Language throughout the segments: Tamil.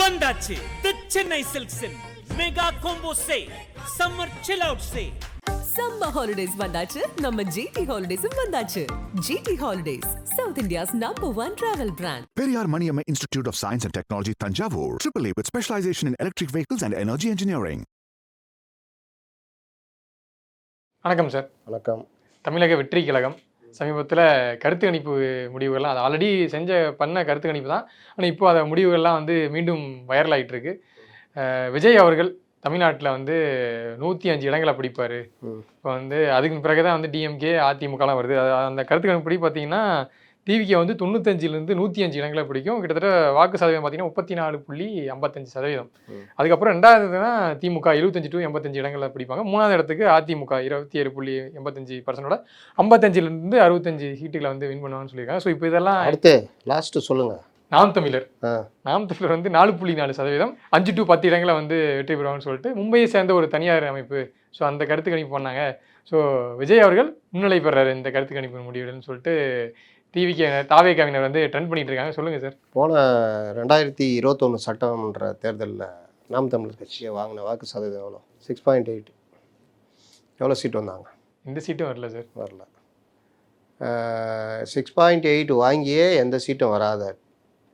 வந்தாச்சு the Chennai Silks mega combo sale summer chill out sale. Summer holidays வந்தாச்சு, நம்ம ஜிடி ஹாலிடேஸும் வந்தாச்சு. GT holidays, south India's #1 travel brand. Periyar Maniamma Institute of Science and Technology, Thanjavur, AAA with specialization in electric vehicles and energy engineering. வணக்கம் சார். வணக்கம். தமிழக வெற்றி கழகம் சமீபத்தில் கருத்து கணிப்பு முடிவுகள்லாம் அது ஆல்ரெடி பண்ண கருத்து கணிப்பு தான். ஆனால் இப்போ அதை முடிவுகள்லாம் வந்து மீண்டும் வைரல் ஆகிட்டு இருக்கு. விஜய் அவர்கள் தமிழ்நாட்டில் வந்து 105 இடங்களை பிடிப்பார். இப்போ வந்து அதுக்கு பிறகு தான் வந்து டிஎம்கே அதிமுகலாம் வருது. அந்த கருத்து கணிப்புப்படி பார்த்தீங்கன்னா டிவிகே வந்து 95லேருந்து 105 இடங்களை பிடிக்கும். கிட்டத்தட்ட வாக்கு சதவீதம் பார்த்தீங்கன்னா 34.55%. அதுக்கப்புறம் ரெண்டாவது தான் திமுக 75 to 85 இடங்களை பிடிப்பாங்க. மூணாவது இடத்துக்கு அதிமுக 27.85%, 55லேருந்து 65 சீட்டுகளை வந்து வின் பண்ணுவாங்கன்னு சொல்லியிருக்காங்க. ஸோ இப்போ இதெல்லாம் அடுத்து லாஸ்ட்டு சொல்லுங்கள். நாம் தமிழர் வந்து 4.4%, 5 to 10 இடங்களை வந்து வெற்றி பெறுவாங்கன்னு சொல்லிட்டு மும்பையை சேர்ந்த ஒரு தனியார் அமைப்பு ஸோ அந்த கருத்து கணிப்பு பண்ணாங்க. ஸோ விஜய் அவர்கள் முன்னிலை பெறாரு இந்த கருத்து கணிப்பு முடிவுன்னு சொல்லிட்டு டிவிக்கு தாவேகாவினர் வந்து ட்ரெண்ட் பண்ணிட்டு இருக்காங்க. சொல்லுங்கள் சார். போன 2021 சட்டமன்ற தேர்தலில் நாம் தமிழர் கட்சியை வாங்கின வாக்கு சதவீதம் எவ்வளோ? 6.8. எவ்வளோ சீட் வந்தாங்க? இந்த சீட்டும் வரல சார். வரல. 6.8 வாங்கியே எந்த சீட்டும் வராத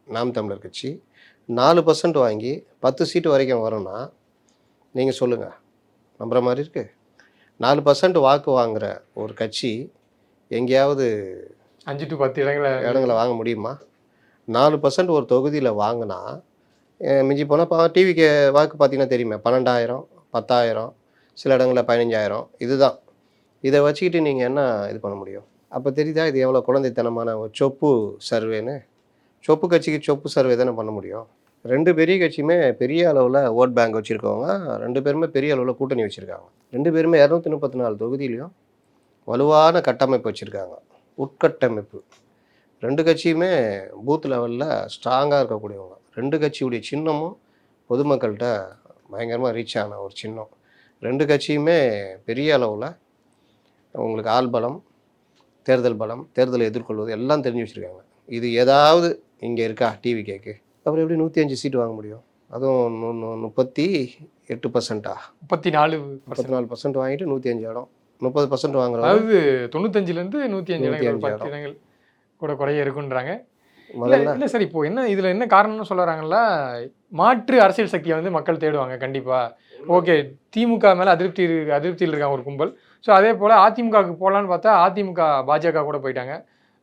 நாம் தமிழர் கட்சி 4% வாங்கி 10 சீட்டு வரைக்கும் வரும்னா நீங்கள் சொல்லுங்கள், நம்புகிற மாதிரி இருக்குது? 4% வாக்கு வாங்குகிற ஒரு கட்சி எங்கேயாவது 5 to 10 இடங்களை வாங்க முடியுமா? 4% ஒரு தொகுதியில் வாங்கினா மிஞ்சி போனால் டிவிக்கு வாக்கு பார்த்தீங்கன்னா தெரியுமே, 12,000, 10,000, சில இடங்களில் 15,000. இதுதான். இதை வச்சுக்கிட்டு நீங்கள் என்ன இது பண்ண முடியும்? அப்போ தெரியுதா இது எவ்வளோ குழந்தைத்தனமான ஒரு சொப்பு சர்வேன்னு? சொப்பு கட்சிக்கு சொப்பு சர்வே தானே பண்ண முடியும். ரெண்டு பெரிய கட்சியுமே பெரிய அளவில் ஓட் பேங்க் வச்சுருக்கவங்க, ரெண்டு பேருமே பெரிய அளவில் கூட்டணி வச்சுருக்காங்க. ரெண்டு பேருமே 234 தொகுதியிலையும் வலுவான கட்டமைப்பு வச்சுருக்காங்க, உட்கட்டமைப்பு. ரெண்டு கட்சியுமே பூத் லெவலில் ஸ்ட்ராங்காக இருக்கக்கூடியவங்க. ரெண்டு கட்சியுடைய சின்னமும் பொதுமக்கள்கிட்ட பயங்கரமாக ரீச் ஆன ஒரு சின்னம். ரெண்டு கட்சியுமே பெரிய அளவில் உங்களுக்கு ஆள் பலம், தேர்தல் பலம், தேர்தலை எதிர்கொள்வது எல்லாம் தெரிஞ்சு வச்சுருக்காங்க. இது ஏதாவது இங்கே இருக்கா டிவி கேக்கு? அப்புறம் எப்படி 105 சீட்டு வாங்க முடியும்? அதுவும் 38%, 34% வாங்கிட்டு 105 இடம், 30% வாங்குறாங்க. அதாவது 95லேருந்து 105 இடங்கள் கூட குறைய இருக்குன்றாங்க. இல்லை சார், இப்போ என்ன இதில் என்ன காரணம்னு சொல்கிறாங்களா, மாற்று அரசியல் சக்தியை வந்து மக்கள் தேடுவாங்க கண்டிப்பாக. ஓகே, திமுக மேலே அதிருப்தியில் இருக்காங்க ஒரு கும்பல். ஸோ அதே போல் அதிமுகவுக்கு போகலான்னு பார்த்தா அதிமுக பாஜக கூட போயிட்டாங்க.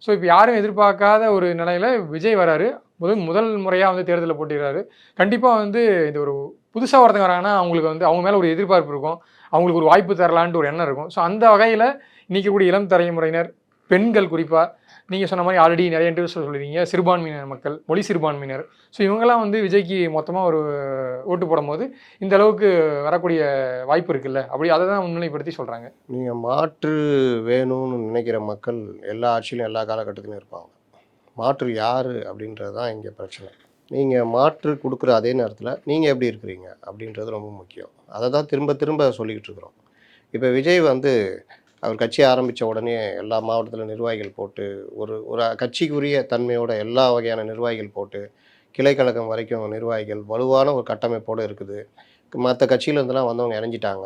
ஸோ இப்போ யாரும் எதிர்பார்க்காத ஒரு நிலையில் விஜய் வராரு. முதல் முறையாக வந்து தேர்தலில் போட்டிடுறாரு. கண்டிப்பாக வந்து இந்த ஒரு புதுசாக ஒருத்தங்க வராங்கன்னா அவங்களுக்கு வந்து அவங்க மேலே ஒரு எதிர்பார்ப்பு இருக்கும், அவங்களுக்கு ஒரு வாய்ப்பு தரலான்ட்டு ஒரு எண்ணம் இருக்கும். ஸோ அந்த வகையில் இன்றைக்கி கூட இளம் தலைமுறையினர், பெண்கள் குறிப்பாக நீங்கள் சொன்ன மாதிரி ஆல்ரெடி நிறைய இன்டர்வியூஸில் சொல்லியிருக்கீங்க, சிறுபான்மையினர் மக்கள், மொழி சிறுபான்மையினர். ஸோ இவங்கெல்லாம் வந்து விஜய்க்கு மொத்தமாக ஒரு ஓட்டு போடும்போது இந்த அளவுக்கு வரக்கூடிய வாய்ப்பு இருக்குல்ல, அப்படி அதை தான் முன்னிலைப்படுத்தி சொல்கிறாங்க. நீங்கள் மாற்று வேணும்னு நினைக்கிற மக்கள் எல்லா ஆட்சியிலும் எல்லா காலகட்டத்திலும் இருப்பாங்க. மாற்று யார் அப்படின்றது தான் இங்கே பிரச்சனை. நீங்கள் மாற்று கொடுக்குற அதே நேரத்தில் நீங்கள் எப்படி இருக்கிறீங்க அப்படின்றது ரொம்ப முக்கியம். அதை தான் திரும்ப திரும்ப சொல்லிக்கிட்டு இருக்கிறோம். இப்போ விஜய் வந்து அவர் கட்சி ஆரம்பித்த உடனே எல்லா மாவட்டத்தில் நிர்வாகிகள் போட்டு ஒரு கட்சிக்குரிய தன்மையோட எல்லா வகையான நிர்வாகிகள் போட்டு கிளைக்கழகம் வரைக்கும் நிர்வாகிகள் வலுவான ஒரு கட்டமைப்போடு இருக்குது. மற்ற கட்சியிலேருந்துலாம் வந்தவங்க இறஞ்சிட்டாங்க.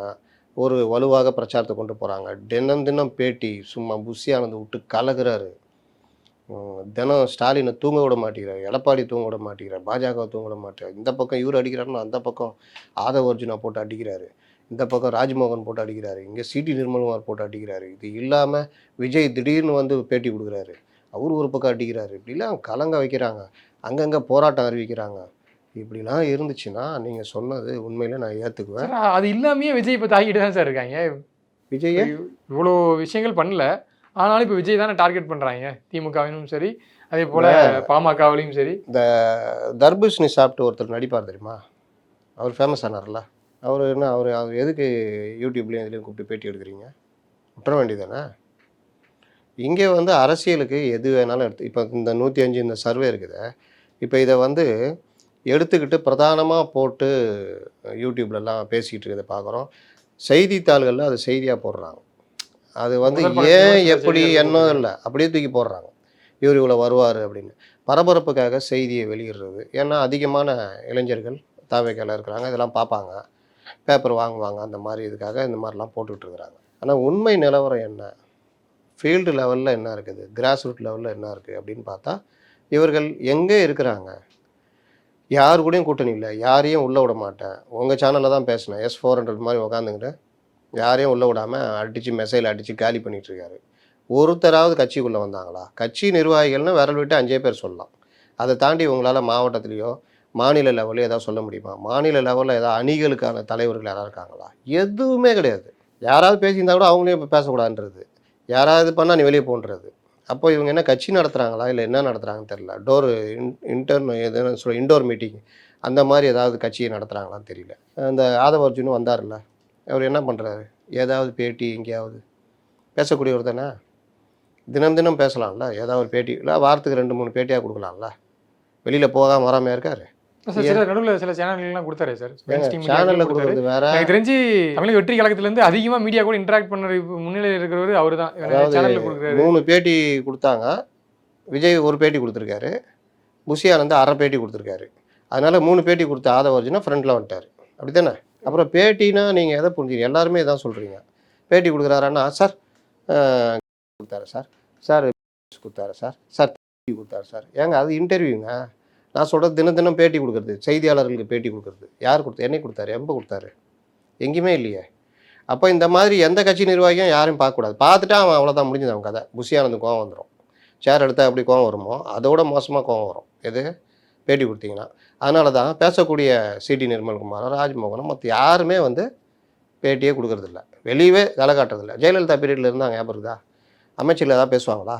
ஒரு வலுவாக பிரச்சாரத்தை கொண்டு போகிறாங்க. தினம் பேட்டி சும்மா புஷியானது விட்டு கலகுறாரு. தினம் ஸ்டாலினை தூங்க விட மாட்டேங்கிறார், எடப்பாடி தூங்க விட மாட்டேங்கிறார், பாஜக தூங்க விட மாட்டேங்கிறார். இந்த பக்கம் இவர் அடிக்கிறாருன்னா அந்த பக்கம் ஆதவ அர்ஜுனா போட்டு அடிக்கிறாரு, இந்த பக்கம் ராஜ்மோகன் போட்டு அடிக்கிறாரு, இங்கே சிடி நிர்மல்குமார் போட்டு அடிக்கிறாரு. இது இல்லாமல் விஜய் திடீர்னு வந்து பேட்டி கொடுக்குறாரு, அவர் ஒரு பக்கம் அடிக்கிறாரு. இப்படிலாம் கலங்க வைக்கிறாங்க, அங்கங்கே போராட்டம் அறிவிக்கிறாங்க. இப்படிலாம் இருந்துச்சுன்னா நீங்கள் சொன்னது உண்மையில நான் ஏற்றுக்குவேன். அது இல்லாமையே விஜய் இப்போ தாக்கிட்டு தான் சார் இருக்காங்க. விஜய் இவ்வளோ விஷயங்கள் பண்ணல, ஆனாலும் இப்போ விஜய் தானே டார்கெட் பண்ணுறாங்க. திமுகவினும் சரி, அதே போல் பாமகவிலையும் சரி. இந்த தர்பூசணி சாப்பிட்டு ஒருத்தர் நடிப்பார் தெரியுமா, அவர் ஃபேமஸ் ஆனார்ல, அவர் எதுக்கு யூடியூப்லேயும் இதுலேயும் கூப்பிட்டு பேட்டி எடுக்கிறீங்க? விட்டுற வேண்டியதானே. இங்கே வந்து அரசியலுக்கு எது வேணாலும் இப்போ இந்த 105 இந்த சர்வே இருக்குது, இப்போ இதை வந்து எடுத்துக்கிட்டு பிரதானமாக போட்டு யூடியூப்லலாம் பேசிக்கிட்டு இருக்கிறத பார்க்குறோம். செய்தித்தாள்களில் அது செய்தியாக போடுறாங்க. அது வந்து ஏன் எப்படி என்ன இல்லை அப்படியே தூக்கி போடுறாங்க. இவர் இவ்வளோ வருவார் அப்படின்னு பரபரப்புக்காக செய்தியை வெளியிடுறது. ஏன்னா அதிகமான இளைஞர்கள் தாவேக்கால இருக்கிறாங்க, இதெல்லாம் பார்ப்பாங்க, பேப்பர் வாங்குவாங்க, அந்த மாதிரி இதுக்காக இந்த மாதிரிலாம் போட்டுக்கிட்டு இருக்கிறாங்க. ஆனால் உண்மை நிலவரம் என்ன, ஃபீல்டு லெவலில் என்ன இருக்குது, கிராஸ் ரூட் லெவலில் என்ன இருக்குது அப்படின்னு பார்த்தா இவர்கள் எங்கே இருக்கிறாங்க? யார் கூடயும் கூட்டணி இல்லை, யாரையும் உள்ளே விட மாட்டேன், உங்கள் சேனலில் தான் பேசினேன், S400 மாதிரி உட்காந்துக்கிட்டு யாரையும் உள்ளே விடாமல் அடித்து மெசைல் அடித்து காலி பண்ணிகிட்ருக்காரு. ஒருத்தராவது கட்சிக்குள்ளே வந்தாங்களா? கட்சி நிர்வாகிகள்னு விரல் விட்டு 5 பேர் சொல்லலாம். அதை தாண்டி உங்களால் மாவட்டத்துலேயோ மாநில லெவலையோ ஏதாவது சொல்ல முடியுமா? மாநில லெவலில் ஏதாவது அணிகளுக்கான தலைவர்கள் யாராவது இருக்காங்களா? எதுவுமே கிடையாது. யாராவது பேசியிருந்தா கூட அவங்களே இப்போ பேசக்கூடாதுன்றது, யாராவது பண்ணால் நீ வெளியே போன்றது. அப்போ இவங்க என்ன கட்சி நடத்துகிறாங்களா இல்லை என்ன நடத்துகிறாங்கன்னு தெரில. எதுன்னு சொல்ல இன்டோர் மீட்டிங் அந்த மாதிரி ஏதாவது கட்சியை நடத்துகிறாங்களான்னு தெரியல. அந்த ஆதவ அர்ஜுனும் வந்தார்ல, அவர் என்ன பண்ணுறாரு? ஏதாவது பேட்டி எங்கேயாவது பேசக்கூடியவர் தானே, தினம் தினம் பேசலாம்ல, ஏதாவது ஒரு பேட்டி இல்லை, வாரத்துக்கு 2-3 பேட்டியாக கொடுக்கலாம்ல, வெளியில் போகாமல் வராமல் இருக்காரு. சில நடுவில் சில சேனல்கள்லாம் கொடுத்தாரு சார், சேனலில் கொடுக்குறது வேற. எனக்கு தெரிஞ்சு தமிழக வெற்றி கழகத்துலேருந்து அதிகமாக மீடியா கூட இன்ட்ராக்ட் பண்ண முன்னிலையில் இருக்கிறவர் அவர் தான். சேனலில் கொடுக்குறாரு. 3 பேட்டி கொடுத்தாங்க. விஜய் ஒரு பேட்டி கொடுத்துருக்காரு, புஷி ஆனந்த் அரை பேட்டி கொடுத்துருக்காரு. அதனால் 3 பேட்டி கொடுத்த ஆதவ அர்ஜுனா ஃப்ரண்ட்டில் வந்துட்டார். அப்படி தானே? அப்புறம் பேட்டினா நீங்கள் எதை புரிஞ்சுங்க? எல்லாருமே இதான் சொல்கிறீங்க. பேட்டி கொடுக்குறாருன்னா சார் கொடுத்தாரு, சார் கொடுத்தாரு, சார் கொடுத்தாரு சார். ஏங்க அது இன்டர்வியூங்க. நான் சொல்கிறது தினம் தினம் பேட்டி கொடுக்குறது, செய்தியாளர்களுக்கு பேட்டி கொடுக்குறது. யார் கொடுத்தா? என்னை கொடுத்தாரு, எப்போ கொடுத்தாரு? எங்கேயுமே இல்லையே. அப்போ இந்த மாதிரி எந்த கட்சி நிர்வாகியும் யாரையும் பார்க்கக்கூடாது. பார்த்துட்டா அவன் அவ்வளோதான், முடிஞ்சது அவன் கதை. புஷி ஆனந்த் கோவம் வந்துடும். சேர் எடுத்தால் எப்படி கோவம் வருமோ அதோட மோசமாக கோவம் வரும் எது பேட்டி கொடுத்தீங்கன்னா. அதனால தான் பேசக்கூடிய சிடி நிர்மல்குமாரும் ராஜ்மோகனும் மற்ற யாருமே பேட்டியே கொடுக்குறதில்ல, வெளியவே தலை காட்டுறதில்ல. ஜெயலலிதா பீரியடில் இருந்தாங்க, ஞாபகம் இருக்குதா? அமைச்சர்கள் ஏதாவது பேசுவாங்களா?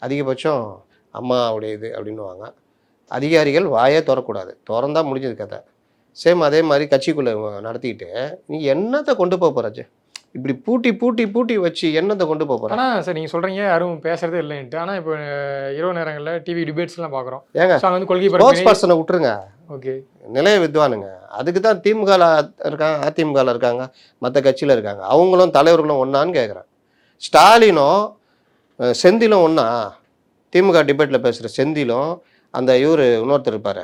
அதிகபட்சம் அம்மாவுடைய இது அப்படின்னுவாங்க. அதிகாரிகள் வாயே திறக்கூடாது, திறந்தா முடிஞ்சது கதை. சேம் அதே மாதிரி கட்சிக்குள்ளே நடத்திக்கிட்டு நீ என்னத்தை கொண்டு போக போகிறாச்சு? இப்படி பூட்டி வச்சு என்னத்தை கொண்டு போக போகிறேன்? ஆனால் சார் நீங்கள் சொல்கிறீங்க யாரும் பேசுறதே இல்லைன்ட்டு. ஆனால் இப்போ இரவு நேரங்களில் டிவி டிபேட்ஸ்லாம் பார்க்குறோம். ஏங்க கொள்கை ஸ்போர்ட்ஸ் பர்சனை விட்டுருங்க, ஓகே, நிலைய வித்வானுங்க. அதுக்கு தான் திமுக இருக்காங்க, அதிமுகவில் இருக்காங்க, மற்ற கட்சியில் இருக்காங்க. அவங்களும் தலைவர்களும் ஒன்றான்னு கேட்குறேன். ஸ்டாலினும் செந்திலும் ஒன்றா? திமுக டிபேட்டில் பேசுகிற செந்திலும் அந்த இவர் இன்னொருத்தர் இருப்பார்,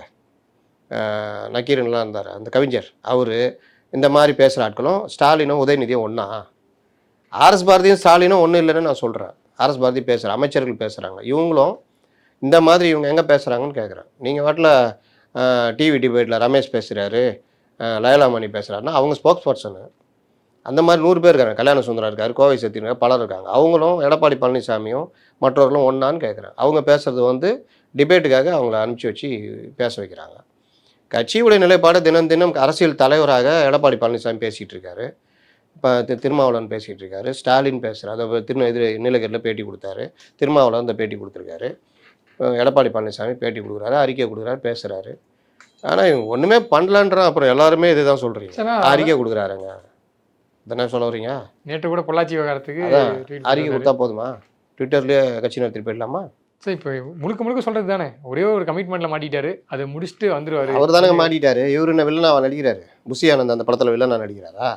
நக்கீரன்லாம் இருந்தார், அந்த கவிஞர், அவர் இந்த மாதிரி பேசுகிற ஆட்களும் ஸ்டாலினும் உதயநிதியும் ஒன்றா? ஆர்எஸ் பாரதியும் ஸ்டாலினும் ஒன்றும் இல்லைன்னு நான் சொல்கிறேன். ஆர்எஸ் பாரதி பேசுகிற அமைச்சர்கள் பேசுகிறாங்க, இவங்களும் இந்த மாதிரி இவங்க எங்கே பேசுகிறாங்கன்னு கேட்குறேன். நீங்கள் வாட்டில் டிவி டிபேட்டில் ரமேஷ் பேசுகிறாரு, லயலாமணி பேசுகிறாருன்னா அவங்க ஸ்போக்ஸ் பர்சனு. அந்த மாதிரி 100 பேர் இருக்காங்க. கல்யாண சுந்தரம் இருக்கார், கோவை சத்தியன், பலர் இருக்காங்க. அவங்களும் எடப்பாடி பழனிசாமியும் மற்றவர்களும் ஒன்றான்னு கேட்குறேன். அவங்க பேசுகிறது டிபேட்டுக்காக அவங்கள அனுப்பிச்சி வச்சு பேச வைக்கிறாங்க. கட்சியுடைய நிலைப்பாடு தினம் தினம் அரசியல் தலைவராக எடப்பாடி பழனிசாமி பேசிகிட்டு இருக்காரு, இப்போ திருமாவளவன் பேசிகிட்டு இருக்காரு, ஸ்டாலின் பேசுகிறார், அதை நீலகிரியில் பேட்டி கொடுத்தாரு, திருமாவளவன் இந்த பேட்டி கொடுத்துருக்காரு, எடப்பாடி பழனிசாமி பேட்டி கொடுக்குறாரு, அறிக்கை கொடுக்குறாரு, பேசுகிறாரு. ஆனால் இவங்க ஒன்றுமே பண்ணலான்றான். அப்புறம் எல்லாருமே இதுதான் சொல்கிறீங்க, அறிக்கை கொடுக்குறாருங்க. தானே சொல்ல வரீங்க? நேற்று கூட பொள்ளாச்சி விவகாரத்துக்கு அறிக்கை கொடுத்தா போதுமா? ட்விட்டர்லேயே கட்சி நடத்திட்டு போயிடலாமா? சரி, இப்போ முழுக்க சொல்கிறது தானே, ஒரே ஒரு கமிட்மெண்ட்டில் மாட்டிட்டாரு, அதை முடிச்சுட்டு வந்துடுவார். அவர் தானே மாட்டிட்டாரு. இவரு என்ன வில்லனாக நடிக்கிறாரு? புஷி ஆனந்த் அந்த படத்தில் வில்லனாக நடிக்கிறாரா?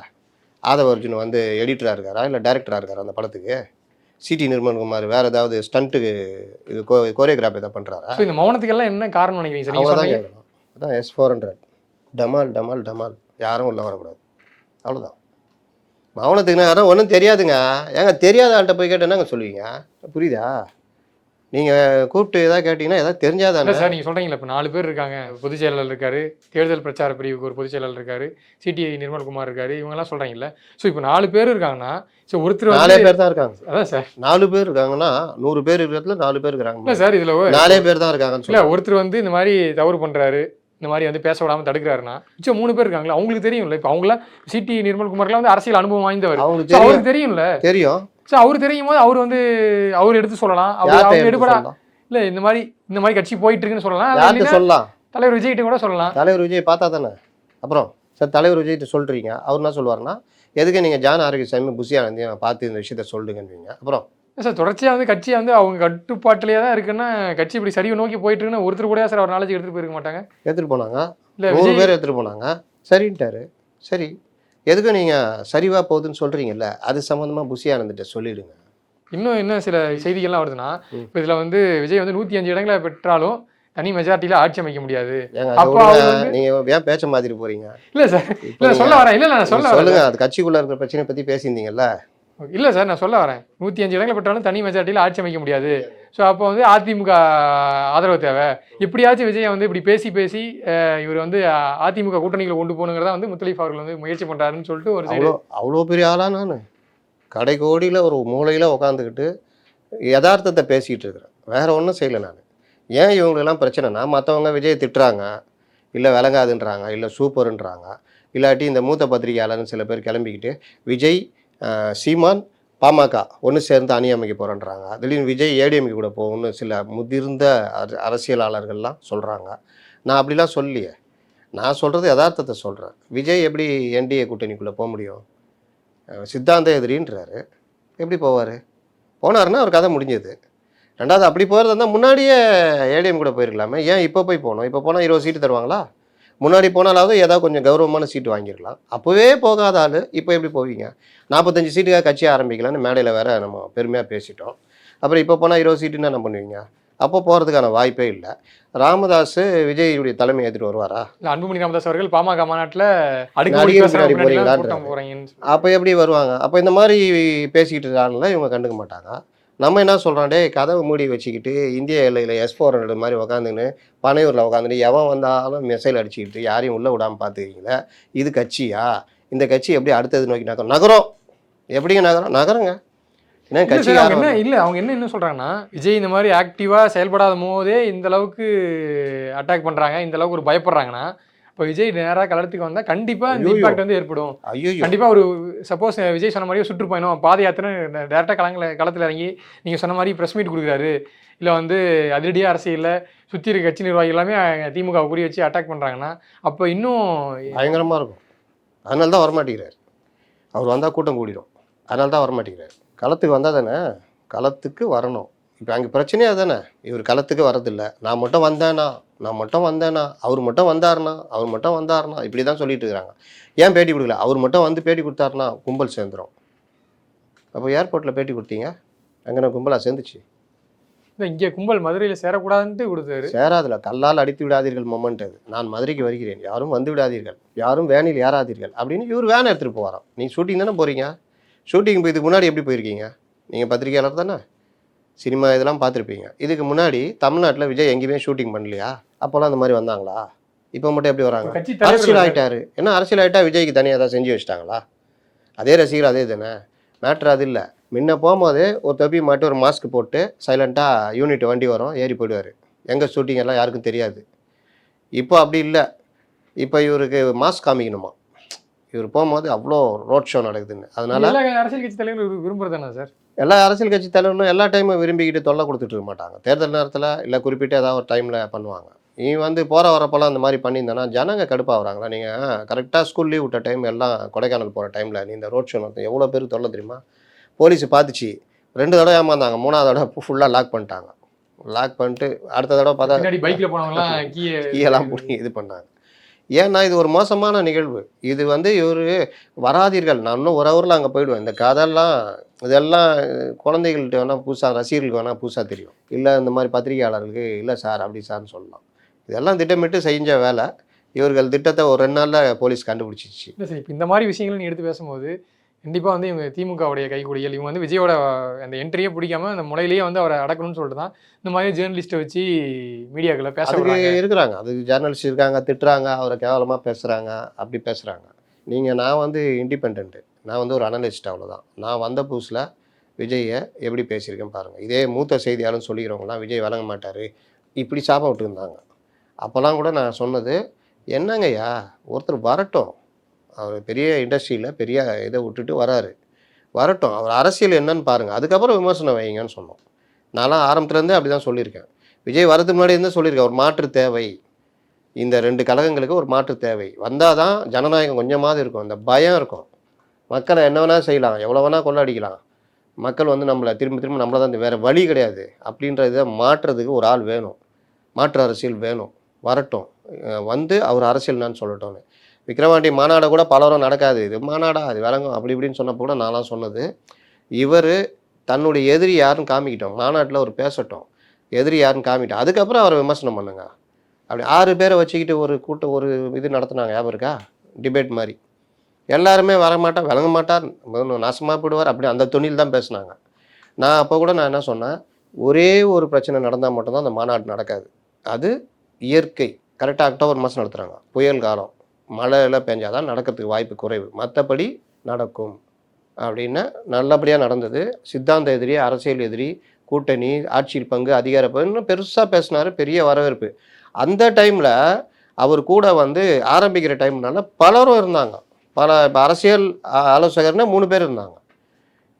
ஆதவ அர்ஜுன் எடிட்டராக இருக்காரா இல்லை டைரக்டராக இருக்காரா அந்த படத்துக்கு? சிடி நிர்மல்குமார் வேறு ஏதாவது ஸ்டண்ட்டுக்கு இது கோரியோகிராஃபி எதாவது பண்ணுறாரா? இந்த மௌனத்துக்கெல்லாம் என்ன காரணம் நினைக்கிறீங்க சார்? அவங்க தான் கேட்கணும். அதான் S400 டமால் டமால் டமால், யாரும் உள்ளே வரக்கூடாது, அவ்வளோதான். மௌனத்துக்குன்னா யாரும் ஒன்றும் தெரியாதுங்க. ஏங்க தெரியாத ஆள்கிட்ட போய் கேட்டேன்னாங்க சொல்லுவீங்க, புரியுதா? நீங்கள் கூப்பிட்டு எதாவது கேட்டிங்கன்னா எதாவது தெரிஞ்சாதானே சார். நீங்கள் சொல்கிறீங்களா இப்போ 4 பேர் இருக்காங்க, பொதுச் செயலாளர் இருக்கார், தேர்தல் பிரச்சார பிரிவுக்கு ஒரு பொதுச் செயலாளர் இருக்கார், சிடி நிர்மல்குமார் இருக்கார், இவங்கெல்லாம் சொல்கிறீங்களா? ஸோ இப்போ 4 பேர் இருக்காங்கன்னா ஸோ ஒருத்தர் 4 பேர் தான் இருக்காங்க. அதான் சார், 4 பேர் இருக்காங்கன்னா 100 பேர் இருக்கிறதுல 4 பேர் இருக்காங்க. இல்லை சார், இதில் 4 பேர் தான் இருக்காங்கன்னு இல்லை. ஒருத்தர் இந்த மாதிரி தவறு பண்ணுறாரு, இந்த மாதிரி பேச விடாமல் தடுக்கிறாருன்னா மிச்சம் 3 பேர் இருக்காங்களா? அவங்களுக்கு தெரியும்ல. இப்போ அவங்களாம் சிடி நிர்மல்குமார்லாம் அரசியல் அனுபவம் வாய்ந்தவர், அவருக்கு தெரியும்ல. தெரியும். ஸோ அவரு தெரியும் போது அவர் எடுத்து சொல்லலாம். அவங்க எடுப்படா இல்லை, இந்த மாதிரி கட்சி போயிட்டு இருக்குன்னு சொல்லலாம். தலைவர் விஜய்கிட்ட கூட சொல்லலாம். தலைவர் விஜய் பார்த்தா தானே. அப்புறம் சார் தலைவர் விஜய்கிட்ட சொல்கிறீங்க, அவர் என்ன சொல்லுவார்னா, எதுக்கு நீங்கள் ஜான் ஆரோக்கியசாமி புஷி ஆனந்தையும் பார்த்து இந்த விஷயத்த சொல்லுங்கன்னு. அப்புறம் சார் தொடர்ச்சியாக கட்சியை அவங்க கட்டுப்பாட்டிலேயே தான் இருக்குன்னா, கட்சி இப்படி சரிவை நோக்கி போயிட்டு இருக்குன்னா ஒருத்தர் கூட சார் அவர் நாலேஜ் எடுத்துகிட்டு போயிருக்க மாட்டாங்க. எடுத்துகிட்டு போனாங்க, இல்லை 100 பேர் எடுத்துகிட்டு போனாங்க, சரின்ட்டாரு. சரி, எதுக்கு நீங்கள் சரிவாக போகுதுன்னு சொல்கிறீங்கல்ல, அது சம்மந்தமாக புஷி ஆனந்திட்ட சொல்லிவிடுங்க. இன்னும் என்ன சில செய்திகள்லாம் வருதுன்னா இப்போ இதில் வந்து விஜய் வந்து 105 இடங்களை பெற்றாலும் தனி மெஜாரிட்டியில் ஆட்சி அமைக்க முடியாது. அப்போ நீங்கள் ஏன் பேச்ச மாதிரி போகிறீங்க? இல்லை சார், இல்லை சொல்ல வரேன். இல்லை நான் சொல்லுங்க, அது கட்சிக்குள்ளே இருக்கிற பிரச்சனை பற்றி பேசியிருந்தீங்கல்ல. இல்லை சார், நான் சொல்ல வரேன். 105 இடங்களை பெற்றாலும் தனி மெஜாரிட்டியில் ஆட்சி அமைக்க முடியாது. ஸோ அப்போ வந்து அதிமுக ஆதரவு தேவை. எப்படியாச்சும் விஜயை வந்து இப்படி பேசி இவர் வந்து அதிமுக கூட்டணிகளை கொண்டு போகணுங்கிறதா வந்து முத்தலீஃப் அவர்கள் வந்து முயற்சி பண்ணுறாருன்னு சொல்லிட்டு ஒரு அவ்வளோ பெரிய ஆளா நான் கடைக்கோடியில் ஒரு மூலையில் உட்காந்துக்கிட்டு யதார்த்தத்தை பேசிகிட்டு இருக்கிறேன். வேறு ஒன்றும் செய்யலை நான். ஏன் இவங்களெல்லாம் பிரச்சனைனா, மற்றவங்க விஜயை திட்டுறாங்க, இல்லை விளங்காதுன்றாங்க, இல்லை சூப்பருன்றாங்க, இல்லாட்டி இந்த மூத்த பத்திரிகையாளர்னு சில பேர் கிளம்பிக்கிட்டு விஜய் சீமான் பாமக ஒன்று சேர்ந்து அணி அமைக்க போகிறேன்றாங்க. திடீர்னு விஜய் ஏடிஎம்கே கூட போகணும்னு சில முதிர்ந்த அரசியலாளர்கள்லாம் சொல்கிறாங்க. நான் அப்படிலாம் சொல்லியே. நான் சொல்கிறது யதார்த்தத்தை சொல்கிறேன். விஜய் எப்படி என்டிஏ கூட்டணிக்குள்ளே போக முடியும்? சித்தாந்த எதிரின்றாரு. எப்படி போவார்? போனாருன்னா அவர் கதை முடிஞ்சது. ரெண்டாவது அப்படி போகிறதா இருந்தால் முன்னாடியே ஏடிஎம் கூட போயிருக்கலாமே. ஏன் இப்போ போய் போகணும்? இப்போ போனால் 20 சீட்டு தருவாங்களா? முன்னாடி போனாலாவது ஏதாவது கொஞ்சம் கௌரவமான சீட்டு வாங்கிடலாம். அப்போவே போகாத ஆள் இப்போ எப்படி போவீங்க? 45 சீட்டுக்காக கட்சி ஆரம்பிக்கலான்னு மேடையில் வேற நம்ம பெருமையாக பேசிட்டோம். அப்புறம் இப்போ போனால் 20 சீட்டுன்னு என்ன பண்ணுவீங்க? அப்போ போகிறதுக்கான வாய்ப்பே இல்லை. ராமதாஸ் விஜயுடைய தலைமை ஏற்றுட்டு வருவாரா? அன்புமணி ராமதாஸ் அவர்கள் பாமக மாநாட்டில் அப்போ எப்படி வருவாங்க? அப்போ இந்த மாதிரி பேசிக்கிட்டு இருக்காங்கல்ல, இவங்க கண்டுக்க மாட்டாங்க. நம்ம என்ன சொல்கிறோம், டே கதவை மூடி வச்சுக்கிட்டு இந்திய எல்லையில் S-400 மாதிரி உக்காந்துன்னு பனையூரில் உட்காந்துட்டு எவன் வந்தாலும் மிசைல் அடிச்சுக்கிட்டு யாரையும் உள்ளே விடாமல் பார்த்துக்கிங்களே, இது கட்சியா? இந்த கட்சி எப்படி அடுத்தது நோக்கி நகரம்? எப்படிங்க நகரங்க? ஏன்னா கட்சி இல்லை, அவங்க என்ன சொல்கிறாங்கன்னா, விஜய் இந்த மாதிரி ஆக்டிவாக செயல்படாத போதே இந்த அளவுக்கு அட்டாக் பண்ணுறாங்க, இந்த அளவுக்கு ஒரு பயப்படுறாங்கன்னா, இப்போ விஜய் நேராக களத்துக்கு வந்தால் கண்டிப்பாக இந்த இம்பாக்ட் வந்து ஏற்படும். கண்டிப்பாக ஒரு சப்போஸ் விஜய் சொன்ன மாதிரியே சுற்றுப்பயணம் பாத யாத்திரை டேரெக்டாக களத்தில் இறங்கி நீங்கள் சொன்ன மாதிரி ப்ரெஸ் மீட் கொடுக்குறாரு, இல்லை வந்து அதிரடியாக அரசியலில் சுற்றி இருக்க கட்சி நிர்வாகி எல்லாமே திமுக குறி வச்சு அட்டாக் பண்ணுறாங்கன்னா அப்போ இன்னும் பயங்கரமாக இருக்கும். அதனால தான் வரமாட்டேங்கிறார். அவர் வந்தால் கூட்டம் கூடிடும். அதனால தான் வரமாட்டேங்கிறார். களத்துக்கு வந்தால் தானே, களத்துக்கு வரணும். இப்போ அங்கே பிரச்சனையாக தானே, இவர் களத்துக்கு வரதில்லை. நான் மட்டும் வந்தேனா, அவர் மட்டும் வந்தாருனா இப்படி தான் சொல்லிட்டு இருக்கிறாங்க. ஏன் பேட்டி கொடுக்கல? அவர் மட்டும் வந்து பேட்டி கொடுத்தாருனா கும்பல் சேர்ந்துடும். அப்போ ஏர்போர்ட்டில் பேட்டி கொடுத்தீங்க, அங்கே நான் கும்பலாக சேர்ந்துச்சு. இங்கே கும்பல் மதுரையில் சேரக்கூடாதுன்ட்டு கொடுத்தாரு. சேராதில்ல, கல்லால் அடித்து விடாதீர்கள் மொமெண்ட் அது. நான் மதுரைக்கு வருகிறேன், யாரும் வந்து விடாதீர்கள், யாரும் வேனில் ஏறாதீர்கள் அப்படின்னு இவர் வேன் எடுத்துகிட்டு போகிறான். நீங்கள் ஷூட்டிங் தானே போகிறீங்க. ஷூட்டிங் போய் இதுக்கு முன்னாடி எப்படி போயிருக்கீங்க? நீங்கள் பத்திரிகையாளர் தானே, சினிமா இதெல்லாம் பார்த்துருப்பீங்க. இதுக்கு முன்னாடி தமிழ்நாட்டில் விஜய் எங்கேயுமே ஷூட்டிங் பண்ணலையா? அப்போல்லாம் அந்த மாதிரி வந்தாங்களா? இப்போ மட்டும் எப்படி வராங்க? அரசியல் ஆகிட்டாரு. ஏன்னா அரசியல் ஆகிட்டா விஜய்க்கு தனியாக தான் செஞ்சு வச்சிட்டாங்களா? அதே ரசிகர் அதே தானே. மேட்ரு அது இல்லை. முன்ன போகும்போது ஒரு தொப்பி மாட்டி ஒரு மாஸ்க் போட்டு சைலண்ட்டாக யூனிட் வண்டி வரும், ஏறி போயிடுவார். எங்கே ஷூட்டிங் எல்லாம் யாருக்கும் தெரியாது. இப்போ அப்படி இல்லை. இப்போ இவருக்கு மாஸ்க் காமிக்கணுமா? இவர் போகும்போது அவ்வளோ ரோட் ஷோ நடக்குதுன்னு. அதனால அரசியல் கட்சி தலைவர் விரும்புறதானே சார்? எல்லா அரசியல் கட்சி தலைவர்களும் எல்லா டைமும் விரும்பிக்கிட்டு தொல்லை கொடுத்துட்டு இருக்க மாட்டாங்க. தேர்தல் நேரத்தில் இல்லை குறிப்பிட்ட ஏதாவது ஒரு டைமில் பண்ணுவாங்க. நீ வந்து போகிற வரப்போலாம் அந்த மாதிரி பண்ணியிருந்தேன்னா ஜனங்க கடுப்பாகிறாங்களா? நீங்கள் கரெக்டாக ஸ்கூல் லீவ் விட்ட டைம் எல்லாம் கொடைக்கானல் போகிற டைமில் நீ இந்த ரோட் ஷோ நடத்த எவ்வளோ பேர் தொல்லை தெரியுமா? போலீஸ் பார்த்துச்சு, 2 தடவை ஏமாந்தாங்க, 3ஆவது தடவை ஃபுல்லாக லாக் பண்ணிட்டாங்க. லாக் பண்ணிட்டு அடுத்த தடவை பார்த்தா பைக்கில் போனவங்களாம் கீயெல்லாம் போய் இது பண்ணாங்க. ஏன்னா இது ஒரு மோசமான நிகழ்வு. இது வந்து இவர் வராதீர்கள், நான் இன்னும் ஒரு ஹவரில் அங்கே போயிடுவேன். இந்த கதையெல்லாம் இதெல்லாம் குழந்தைகள்கிட்ட வேணால் புதுசாக, ரசிகர்களுக்கு வேணால் புதுசாக தெரியும். இல்லை இந்த மாதிரி பத்திரிகையாளர்களுக்கு இல்லை சார் அப்படி சார்னு சொல்லலாம். இதெல்லாம் திட்டமிட்டு செஞ்ச வேலை. இவர்கள் திட்டத்தை ஒரு 2 நாளில் போலீஸ் கண்டுபிடிச்சிச்சு. இல்லை சார், இப்போ இந்த மாதிரி விஷயங்கள் நீ எடுத்து பேசும்போது கண்டிப்பாக வந்து இவங்க திமுகவுடைய கைக்கூலிகள், இவங்க வந்து விஜயோட அந்த என்ட்ரியே பிடிக்காம அந்த முறையிலேயே வந்து அவரை அடக்கணும்னு சொல்லிட்டு தான் இந்த மாதிரி ஜேர்னலிஸ்ட்டை வச்சு மீடியாக்களை பேசுகிறாங்க. இருக்கிறாங்க, அது ஜேர்னலிஸ்ட் இருக்காங்க, திட்டுறாங்க, அவரை கேவலமாக பேசுகிறாங்க, அப்படி பேசுகிறாங்க. நான் வந்து இண்டிபெண்ட்டு, நான் வந்து ஒரு அனலிஸ்ட், அவ்வளோதான். நான் வந்த புதுசில் விஜயை எப்படி பேசியிருக்கேன் பாருங்கள். இதே மூத்த செய்தியாளர்னு சொல்லிக்கிறவங்களாம் விஜய் வழங்க மாட்டார் இப்படி சாபம் விட்டுருந்தாங்க. அப்போல்லாம் கூட நான் சொன்னது, என்னங்கய்யா ஒருத்தர் வரட்டும், அவர் பெரிய இண்டஸ்ட்ரியில் பெரிய இதை விட்டுட்டு வரட்டும், அவர் அரசியல் என்னன்னு பாருங்கள், அதுக்கப்புறம் விமர்சனம் வைங்கன்னு சொன்னோம். நான்லாம் ஆரம்பத்துலேருந்தே அப்படி தான் சொல்லியிருக்கேன். விஜய் வரதுக்கு முன்னாடி இருந்தே சொல்லியிருக்கேன், ஒரு மாற்று தேவை, இந்த 2 கழகங்களுக்கு ஒரு மாற்று தேவை வந்தால் தான் ஜனநாயகம் கொஞ்சமாவது இருக்கும், இந்த பயம் இருக்கும். மக்களை என்ன வேணால் செய்யலாம், எவ்வளோ வேணால் கொள்ளாடிக்கலாம், மக்கள் வந்து நம்மளை திரும்ப நம்மளை தான், வேறு வழி கிடையாது அப்படின்றத மாற்றுறதுக்கு ஒரு ஆள் வேணும், மாற்று அரசியல் வேணும். வரட்டும், வந்து அவர் அரசியல் நான் சொல்லட்டோன்னு. விக்கிரவாண்டி மாநாடு கூட பலரும் நடக்காது, இது மாநாடா அது விளங்கும் அப்படி இப்படின்னு சொன்னப்போ கூட நான்லாம் சொன்னது, இவர் தன்னுடைய எதிரி யாருன்னு காமிக்கிட்டோம், மாநாட்டில் ஒரு பேசட்டும், எதிரி யாருன்னு காமிட்டோம், அதுக்கப்புறம் அவரை விமர்சனம் பண்ணுங்க. அப்படி 6 பேரை வச்சுக்கிட்டு ஒரு இது நடத்துனாங்க, ஞாபகம் இருக்கா? டிபேட் மாதிரி. எல்லாருமே வரமாட்டா, விளங்க மாட்டார், நாசமாக போயிடுவார், அப்படி அந்த தொனியில் தான் பேசுனாங்க. நான் அப்போ கூட நான் என்ன சொன்னேன், ஒரே ஒரு பிரச்சனை நடந்தால் மட்டும்தான் அந்த மாநாடு நடக்காது. அது இயற்கை. கரெக்டாக அக்டோபர் மாதம் நடத்துகிறாங்க, புயல் காலம், மழையெல்லாம் பெஞ்சாதான் நடக்கிறதுக்கு வாய்ப்பு குறைவு, மற்றபடி நடக்கும் அப்படின்னு. நல்லபடியாக நடந்தது. சித்தாந்த எதிரி, அரசியல் எதிரி, கூட்டணி, ஆட்சியில் பங்கு, அதிகார பங்கு பெருசாக பேசினார், பெரிய வரவேற்பு. அந்த டைமில் அவர் கூட வந்து ஆரம்பிக்கிற டைம்னால பலரும் இருந்தாங்க. இப்போ அரசியல் ஆலோசகர்னா 3 பேர் இருந்தாங்க.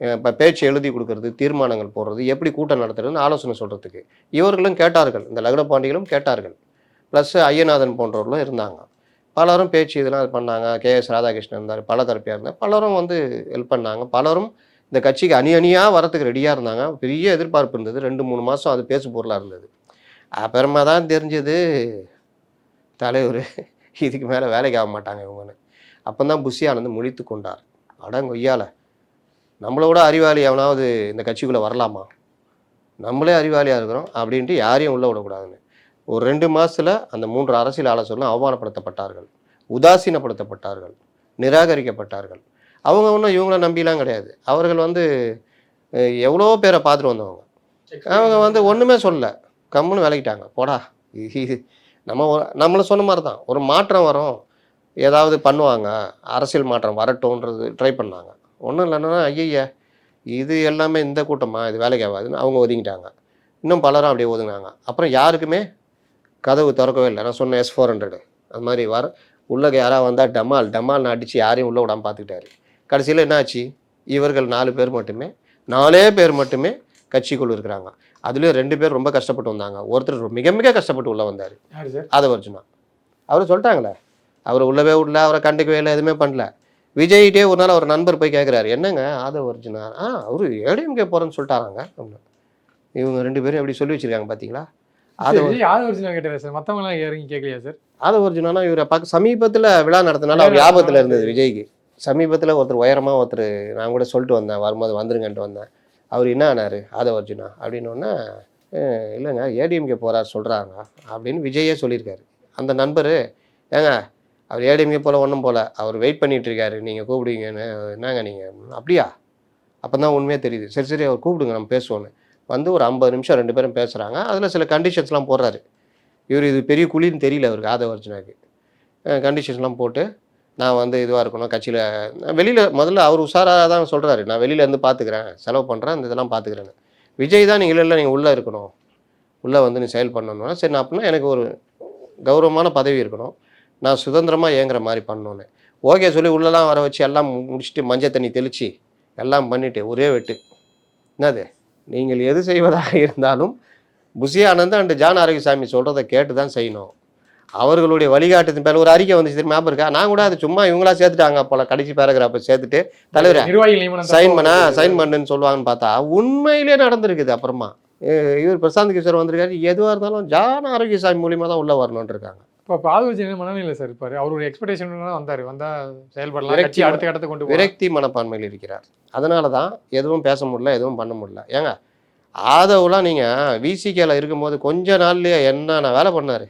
இப்போ பேச்சு எழுதி கொடுக்கறது, தீர்மானங்கள் போடுறது, எப்படி கூட்டம் நடத்துறதுன்னு ஆலோசனை சொல்கிறதுக்கு இவர்களும் கேட்டார்கள், இந்த லகுடபாண்டிகளும் கேட்டார்கள், ப்ளஸ் ஐயநாதன் போன்றவர்களும் இருந்தாங்க. பலரும் பேச்சு இதெல்லாம் பண்ணாங்க. KS ராதாகிருஷ்ணன் இருந்தார், பல தரப்பியாக இருந்தார், பலரும் வந்து ஹெல்ப் பண்ணாங்க. பலரும் இந்த கட்சிக்கு அணியாக வரத்துக்கு ரெடியாக இருந்தாங்க. பெரிய எதிர்பார்ப்பு இருந்தது. 2-3 மாதம் அது பேசு பொருளாக இருந்தது. அப்புறமா தான் தெரிஞ்சது தலைவர் இதுக்கு மேலே வேலைக்கு ஆக மாட்டாங்க இவங்கன்னு. அப்போ தான் புஷி ஆனந்த் முழித்து கொண்டார். அடங்கொய்யால, நம்மளோட அறிவாளி எவனாவது இந்த கட்சிக்குள்ளே வரலாமா, நம்மளே அறிவாளியாக இருக்கிறோம் அப்படின்ட்டு யாரையும் உள்ளே விடக்கூடாதுன்னு. ஒரு 2 மாதத்தில் அந்த 3 அரசியல் ஆலோசகர்களும் அவமானப்படுத்தப்பட்டார்கள், உதாசீனப்படுத்தப்பட்டார்கள், நிராகரிக்கப்பட்டார்கள். அவங்க ஒன்றும் இவங்கள நம்பிலாம் கிடையாது. அவர்கள் வந்து எவ்வளோ பேரை பார்த்துட்டு வந்தவங்க. அவங்க வந்து ஒன்றுமே சொல்லல, கம்முன்னு விலகிட்டாங்க. போடா, இது நம்மளை சொன்ன மாதிரி தான், ஒரு மாற்றம் வரும், ஏதாவது பண்ணுவாங்க, அரசியல் மாற்றம் வரட்டும்ன்றது ட்ரை பண்ணாங்க. ஒன்றும் இல்லைன்னா ஐயா இது எல்லாமே இந்த கூட்டமாக, இது வேலைக்கு ஆகாதுன்னு அவங்க ஒதுங்கிட்டாங்க. இன்னும் பலரும் அப்படியே ஒதுங்கினாங்க. அப்புறம் யாருக்குமே கதவு திறக்கவே இல்லை. நான் சொன்னேன் S-400 அது மாதிரி உள்ளக யாராவது வந்தால் டமால்னு அடித்து யாரையும் உள்ளே விடாமல் பார்த்துக்கிட்டாரு. கடைசியில் என்ன ஆச்சு, இவர்கள் 4 பேர் மட்டுமே, 4 பேர் மட்டுமே கட்சிக்குள்ள இருக்கிறாங்க. அதுலேயும் 2 பேர் ரொம்ப கஷ்டப்பட்டு வந்தாங்க. ஒருத்தர் மிக மிக கஷ்டப்பட்டு உள்ளே வந்தார், ஆதவர்ஜுனா. அவர் சொல்லிட்டாங்களே, அவர் உள்ளவே விடல, அவரை கண்டுக்கவே இல்லை, எதுவுமே பண்ணல. விஜய்கிட்டே ஒரு நாள் அவர் நண்பர் போய் கேட்குறாரு, என்னங்க ஆதவர்ஜுனா, அவரு ADMK போகிறேன்னு சொல்லிட்டாராங்க. இவங்க 2 பேரும் எப்படி சொல்லி வச்சிருக்காங்க பார்த்தீங்களா? ஆதவர்ஜுனா கேட்டார் சார், மற்றவங்களாம் இறங்கி கேட்கலையா சார்? ஆதவர்ஜுனா இவரை பார்க்க சமீபத்தில் விழா நடத்தினால அவர் ஞாபகத்தில் இருந்தது விஜய்க்கு. சமீபத்தில் ஒருத்தர் உயரமாக ஒருத்தர், நான் கூட சொல்லிட்டு வந்தேன், வரும்போது வந்துருங்கன்ட்டு வந்தேன். அவர் என்ன ஆனார் ஆதவர்ஜுனா அப்படின்னோடனே, இல்லைங்க ADMK போகிறார் சொல்கிறாங்க அப்படின்னு விஜயே சொல்லியிருக்காரு. அந்த நண்பர், ஏங்க அவர் ADMK போல் ஒன்றும் போல், அவர் வெயிட் பண்ணிகிட்டு இருக்காரு, நீங்கள் கூப்பிடுவீங்கன்னு. என்னங்க நீங்கள் அப்படியா? அப்போ தான் உண்மையே தெரியுது. சரி அவர் கூப்பிடுங்க, நம்ம பேசுவோன்னு. வந்து ஒரு 50 நிமிஷம் 2 பேரும் பேசுகிறாங்க. அதில் சில கண்டிஷன்ஸ்லாம் போடுறாரு. இவர் இது பெரிய குழின்னு தெரியல அவருக்கு, ஆதவர்ஜுனாக்கு. கண்டிஷன்ஸ்லாம் போட்டு, நான் வந்து இதுவாக இருக்கணும் கட்சியில், வெளியில் முதல்ல அவர் உஷாராக தான் சொல்கிறாரு, நான் வெளியிலேருந்து பார்த்துக்கிறேன், செலவு பண்ணுறேன், இந்த இதெல்லாம் பார்த்துக்கிறேன்னு. விஜய் தான் நீங்கள் இல்லை நீங்கள் உள்ளே இருக்கணும், உள்ளே வந்து நீ செயல் பண்ணணும்னா சரி, நான் அப்படின்னா எனக்கு ஒரு கௌரவமான பதவி இருக்கணும், நான் சுதந்திரமாக இயங்குற மாதிரி பண்ணணுன்னு ஓகே சொல்லி உள்ளெல்லாம் வர வச்சு எல்லாம் முடிச்சுட்டு மஞ்சள் தண்ணி தெளித்து எல்லாம் பண்ணிவிட்டு ஒரே வெட்டு. என்னது, நீங்கள் எது செய்வதாக இருந்தாலும் புஷி ஆனந்த் அண்ட் ஜான் ஆரோக்கியசாமி சொல்கிறத கேட்டு தான் செய்யணும். அவர்களுடைய வழிகாட்டுத்தின் பேர் ஒரு அறிக்கை வந்துச்சு, திரும்ப ஞாபகம் இருக்கா? நான் கூட அது சும்மா இவங்களா சேர்த்துட்டாங்க போல, கடைசி பேராகிராஃபை சேர்த்துட்டு தலைவர் சைன் பண்ணுன்னு சொல்லுவாங்கன்னு பார்த்தா உண்மையிலே நடந்திருக்குது. அப்புறமா இவர் பிரசாந்த் கிஷோர் வந்திருக்காரு, எதுவாக இருந்தாலும் ஜான் ஆரோக்கியசாமி மூலியமாக தான் உள்ளே வரணும்னு இருக்காங்க. இப்போ ஆதவர்ஜுனா மனநிலை சார் இருப்பார், அவருடைய எக்ஸ்பெக்டேஷன் வந்தால் செயல்படலாம், கட்சி அடுத்த கட்டத்தை கொண்டு விரக்தி மனப்பான்மையில் இருக்கிறார். அதனால தான் எதுவும் பேச முடியல, எதுவும் பண்ண முடியல. ஏங்க ஆதவெலாம் நீங்கள் VCKல இருக்கும்போது கொஞ்ச நாள்லேயே என்னென்ன வேலை பண்ணார்,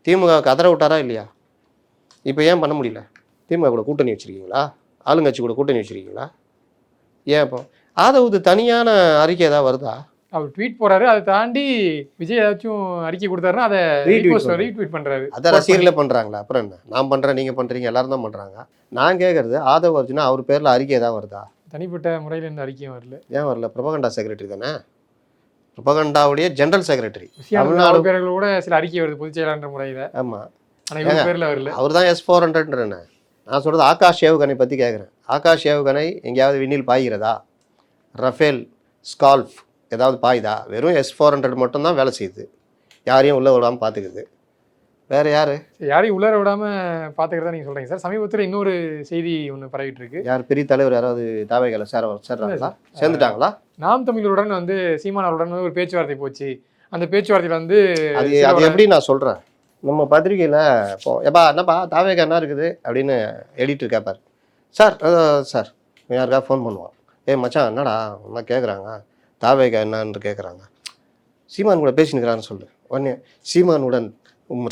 திமுக கதற விட்டாரா இல்லையா? இப்போ ஏன் பண்ண முடியல? திமுக கூட கூட்டணி வச்சுருக்கீங்களா? ஆளுங்கட்சி கூட கூட்டணி வச்சுருக்கீங்களா? ஏன் இப்போ ஆதவுது தனியான அறிக்கை ஏதாவது வருதா? அவர் ட்வீட் போறாரு, அதை தாண்டி விஜய் ஏதாச்சும் அறிக்கை கொடுத்தாருன்னா அதை ரீட்வீட் பண்றாரு. அதை ரசிகர்களே பண்றாங்களா? அப்புறம் என்ன, நான் பண்றேன், நீங்க பண்றீங்க, எல்லாரும் தான் பண்றாங்க. நான் கேட்கறது ஆதவர்ஜுனா அவர் பேர்ல அறிக்கை ஏதாவது வருதா? தனிப்பட்ட முறையில் எந்த அறிக்கையும் வரல. ஏன் வரல? ப்ரொபகண்டா செக்ரட்டரி தானே, ப்ரொபகண்டாவுடைய ஜெனரல் செக்ரட்டரி. தமிழ்நாடு பேர்கள் கூட சில அறிக்கை வருது பொதுச் செயலாளர் முறையில். ஆமா, ஆனால் இவர் பேர்ல வரல. அவர் தான் S-400. நான் சொல்றது ஆகாஷ் ஏவுகணை பத்தி கேட்குறேன். ஆகாஷ் ஏவுகணை எங்கேயாவது விண்ணில் பாய்கிறதா? ரஃபேல், ஸ்கால்ஃப் ஏதாவது பாய்தா? வெறும் S-400 மட்டும்தான் வேலை செய்யுது, யாரையும் உள்ளே விடாமல் பார்த்துக்குது. வேற யாரையும் உள்ளே விடாமல் பார்த்துக்கிறதா நீங்கள் சொல்கிறீங்க சார். சமீபத்தில் இன்னொரு செய்தி ஒன்று பரவிட்டு இருக்கு. யார் பெரிய தலைவர் யாராவது தாவைகளை சேர்றாங்களா, சேர்ந்துட்டாங்களா? நாம் தமிழருடன் வந்து சீமான் அவருடன் ஒரு பேச்சுவார்த்தை போச்சு. அந்த பேச்சுவார்த்தையில் வந்து அது எப்படி நான் சொல்கிறேன், நம்ம பத்திரிகையில் இப்போ என்னப்பா தாவேகா என்ன இருக்குது அப்படின்னு எடிட்டர் கேட்பார். சார் யாருக்கா ஃபோன் பண்ணுவான், மச்சான் என்னடா என்ன கேட்குறாங்க, தாவேகா என்னான்னு கேட்குறாங்க. சீமான் கூட பேசினுக்கிறான்னு சொல்லு. உடனே சீமானுடன்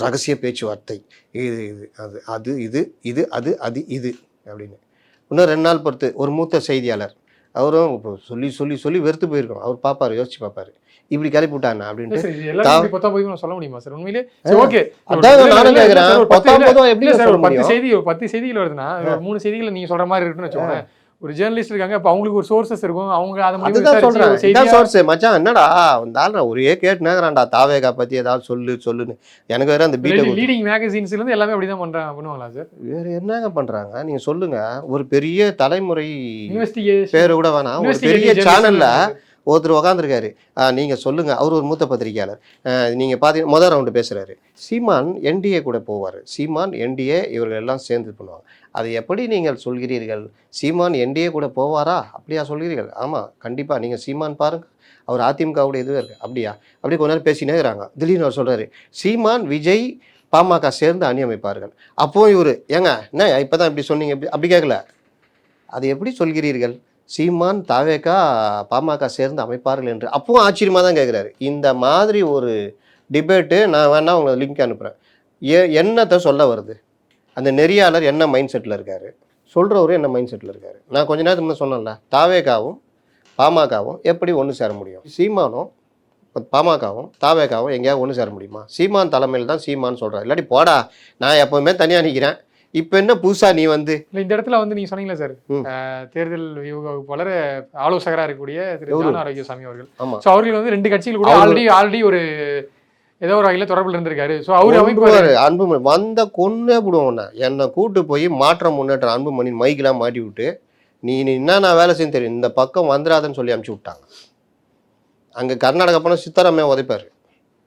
ரகசிய பேச்சுவார்த்தை, இது இது அது இது இது அது அது இது அப்படின்னு. இன்னும் 2 நாள் பொறுத்து ஒரு மூத்த செய்தியாளர் அவரும் இப்போ சொல்லி சொல்லி சொல்லி வெறுத்து போயிருக்கோம். அவர் பார்ப்பாரு, யோசிச்சு பார்ப்பாரு, இப்படி கிளப்பி விட்டாங்க அப்படின்னு. சொல்ல முடியுமா சார் உண்மையிலே? ஓகே, அதான் நானும் கேட்குறேன். 10 செய்திகள் வருதுன்னா 3 செய்திகள் நீங்க சொல்ற மாதிரி இருக்குன்னு வச்சுக்கோங்க. ஒரு ஜேர்னலிஸ்ட் இருக்காங்க, அப்ப அவங்களுக்கு ஒரு சோர்சஸ் இருக்கும், அவங்க அதை மச்சான் என்னடா இருந்தாலும் ஒரே கேட்டுனாங்கறான்டா தாவேகா பத்தி ஏதாவது சொல்லுன்னு. எனக்கு வேற அந்த லீடிங் மேகசின்ஸ்ல இருந்து எல்லாமே அப்படிதான் பண்ணுவாங்களா சார்? வேற என்னங்க பண்றாங்க நீங்க சொல்லுங்க. ஒரு பெரிய தலைமுறை பேரு கூட வேணாம், ஒரு பெரிய சேனல்ல ஒருத்தர் உக்காந்துருக்காரு, நீங்கள் சொல்லுங்கள், அவர் ஒரு மூத்த பத்திரிகையாளர். நீங்கள் பார்த்தீங்கன்னா முதல் ரவுண்டு பேசுகிறாரு. சீமான் என்டிஏ கூட போவார், சீமான் என்டிஏ இவர்கள் எல்லாம் சேர்ந்து பண்ணுவாங்க. அதை எப்படி நீங்கள் சொல்கிறீர்கள்? சீமான் என்டிஏ கூட போவாரா? அப்படியா சொல்கிறீர்கள்? ஆமாம், கண்டிப்பாக. நீங்கள் சீமான் பாருங்கள், அவர் அதிமுகவுடைய இதுவே இருக்குது. அப்படியா? அப்படி கொஞ்ச நேரம் பேசினே இருக்கிறாங்க. திடீர்னு அவர் சொல்கிறாரு, சீமான் விஜய் பாமக சேர்ந்து அணி அமைப்பார்கள். அப்போது இவர் ஏங்க என்ன இப்போ தான் இப்படி சொன்னீங்க, அப்படி கேட்கல. அது எப்படி சொல்கிறீர்கள்? சீமான் தாவேகா பாமக சேர்ந்து அமைப்பார்கள் என்று அப்பவும் ஆச்சரியமாக தான் கேட்குறாரு. இந்த மாதிரி ஒரு டிபேட்டு நான் வேணா உங்களுக்கு லிங்க் அனுப்புகிறேன். என்னத்தை சொல்ல வருது? அந்த நெறியாளர் என்ன மைண்ட் செட்டில் இருக்கார், சொல்கிறவரு என்ன மைண்ட் செட்டில் இருக்கார்? நான் கொஞ்ச நேரத்துக்கு முன்னாடி சொன்னேன்ல, தாவேகாவும் பாமகவும் எப்படி ஒன்று சேர முடியும்? சீமானும் பாமகவும் தாவேகாவும் எங்கேயாவது ஒன்று சேர முடியுமா? சீமான் தலைமையில் தான் சீமான் சொல்கிறார். இல்லாட்டி போடா நான் எப்போவுமே தனியாக நிற்கிறேன், இப்போ என்ன புதுசா நீ வந்து இந்த இடத்துல வந்து நீங்க சொன்னீங்களா சார், தேர்தல் வளர ஆலோசகராக இருக்கக்கூடிய திரு ஜான் ஆரோக்கியசாமி அவர்கள். ஸோ அவர்கள் வந்து 2 கட்சிகள் கூட ஆல்ரெடி ஒரு ஏதோ ஒரு வகையில் தொடர்பில் இருந்திருக்காரு. ஸோ அவர் அமைப்பாரு அன்புமணி வந்த கொன்னே போடுவோம். என்னை கூட்டு போய் மாற்றம் முன்னேற்றம் அன்புமணி மைக்கெல்லாம் மாட்டி விட்டு நீ என்ன வேலை செய்ய தெரியும், இந்த பக்கம் வந்துடாதுன்னு சொல்லி அனுப்பிச்சி விட்டாங்க. அங்கே கர்நாடகா போனால் சித்தராமையா உதைப்பார்.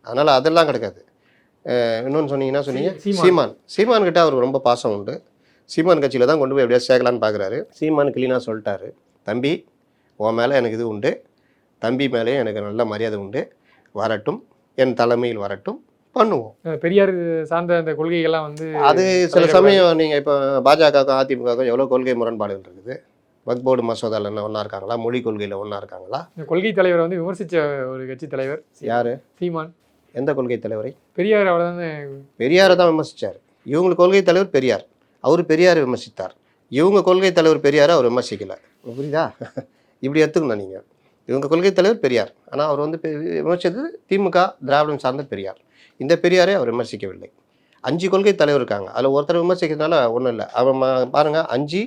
அதனால் அதெல்லாம் கிடைக்காது. இன்னொன்று சொன்னீங்க சீமான் கிட்ட அவருக்கு ரொம்ப பாசம் உண்டு. சீமான் கட்சியில் தான் கொண்டு போய் எப்படியா சேர்க்கலான்னு பார்க்குறாரு. சீமான் கிளீனாக சொல்லிட்டாரு, தம்பி உன் மேலே எனக்கு இது உண்டு, தம்பி மேலே எனக்கு நல்ல மரியாதை உண்டு, வரட்டும், என் தலைமையில் வரட்டும், பண்ணுவோம். பெரியார் சார்ந்த அந்த கொள்கைகள்லாம் வந்து அது சில சமயம் நீங்கள் இப்போ பாஜகவுக்கும் அதிமுகவுக்கும் எவ்வளோ கொள்கை முரண்பாடுகள் இருக்குது. வக்ஃப் போர்டு மசோதாவில் என்ன ஒன்றா இருக்காங்களா? மொழி கொள்கையில் ஒன்றா இருக்காங்களா? கொள்கை தலைவர் வந்து விமர்சித்த ஒரு கட்சி தலைவர் யார்? சீமான். எந்த கொள்கை தலைவரை? பெரியார். அவ்வளோதானே, பெரியாரை தான் விமர்சித்தார். இவங்களுக்கு கொள்கை தலைவர் பெரியார், அவர் பெரியாரை விமர்சித்தார். இவங்க கொள்கை தலைவர் பெரியாரை அவர் விமர்சிக்கலை. புரியுதா? இப்படி எடுத்துக்கணும் நீங்கள். இவங்க கொள்கை தலைவர் பெரியார், ஆனால் அவர் வந்து விமர்சித்தது திமுக திராவிடம் சார்ந்த பெரியார். இந்த பெரியாரை அவர் விமர்சிக்கவில்லை. 5 கொள்கை தலைவர் இருக்காங்க, அதில் ஒருத்தர் விமர்சிக்கிறதுனால ஒன்றும் இல்லை. அவன் பாருங்கள், 5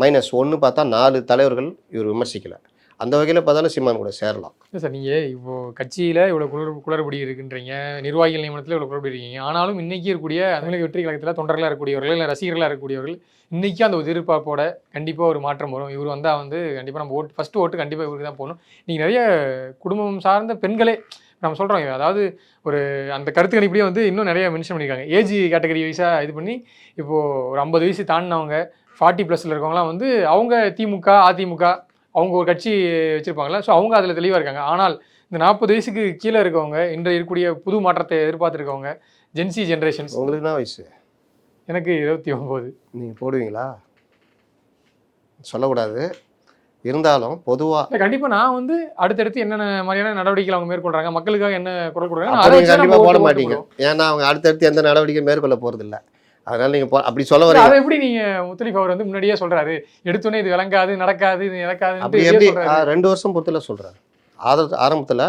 - 1 பார்த்தா 4 தலைவர்கள் இவர் விமர்சிக்கலை. அந்த வகையில் பார்த்தாலும் சீமான் கூட சேரலாம். இல்லை சார், நீங்கள் இப்போ கட்சியில் இவ்வளோ குளறுபடி இருக்குன்றீங்க, நிர்வாகிகள் நியமனத்தில் இவ்வளோ குளறுபடி இருக்கீங்க. ஆனாலும் இன்றைக்கி இருக்கக்கூடிய தமிழக வெற்றி கழகத்தில் தொண்டர்களாக இருக்கக்கூடியவர்கள், இல்லை ரசிகர்களாக இருக்கக்கூடியவர்கள் இன்றைக்கி அந்த ஒரு எதிர்பார்ப்போட கண்டிப்பாக ஒரு மாற்றம் வரும், இவர் வந்தால் வந்து கண்டிப்பாக நம்ம ஃபஸ்ட்டு ஓட்டு கண்டிப்பாக இவருக்கு தான் போகணும். நீங்கள் நிறைய குடும்பம் சார்ந்த பெண்களே நம்ம சொல்கிறோம், அதாவது ஒரு அந்த கருத்து கணிப்படியே வந்து இன்னும் நிறைய மென்ஷன் பண்ணியிருக்காங்க. ஏஜ் கேட்டகரி வைஸாக இது பண்ணி இப்போது ஒரு 50 வயசு தாண்டினவங்க 40+ இருக்கவங்களாம் வந்து அவங்க திமுக அதிமுக அவங்க ஒரு கட்சி வச்சுருப்பாங்களா, ஸோ அவங்க அதில் தெளிவாக இருக்காங்க. ஆனால் இந்த 40 வயசுக்கு கீழே இருக்கவங்க, இன்றைய இருக்கக்கூடிய புது மாற்றத்தை எதிர்பார்த்துருக்கவங்க, ஜென்சி ஜென்ரேஷன்ஸ். உங்களுக்கு தான் வயசு? எனக்கு 29. நீங்கள் போடுவீங்களா? சொல்லக்கூடாது, இருந்தாலும் பொதுவாக கண்டிப்பாக நான் வந்து அடுத்தடுத்து என்னென்ன மாதிரியான நடவடிக்கைகள் அவங்க மேற்கொள்கிறாங்க, மக்களுக்காக என்ன குரல் கொடுக்குறாங்க, கண்டிப்பாக போட மாட்டீங்க. ஏன்னா அவங்க அடுத்தடுத்து எந்த நடவடிக்கை மேற்கொள்ள போகிறதில்ல. அதனால நீங்கள் அப்படி சொல்ல வரீங்க. அதை எப்படி நீங்கள் முத்தலீஃப் அவர் வந்து முன்னாடியே சொல்கிறாரு, எடுத்தோன்னே இது விளங்காது, நடக்காது, இது நடக்காது. அப்படி எப்படி 2 வருஷம் பொறுத்தில் சொல்கிறாரு. ஆரம்பத்தில்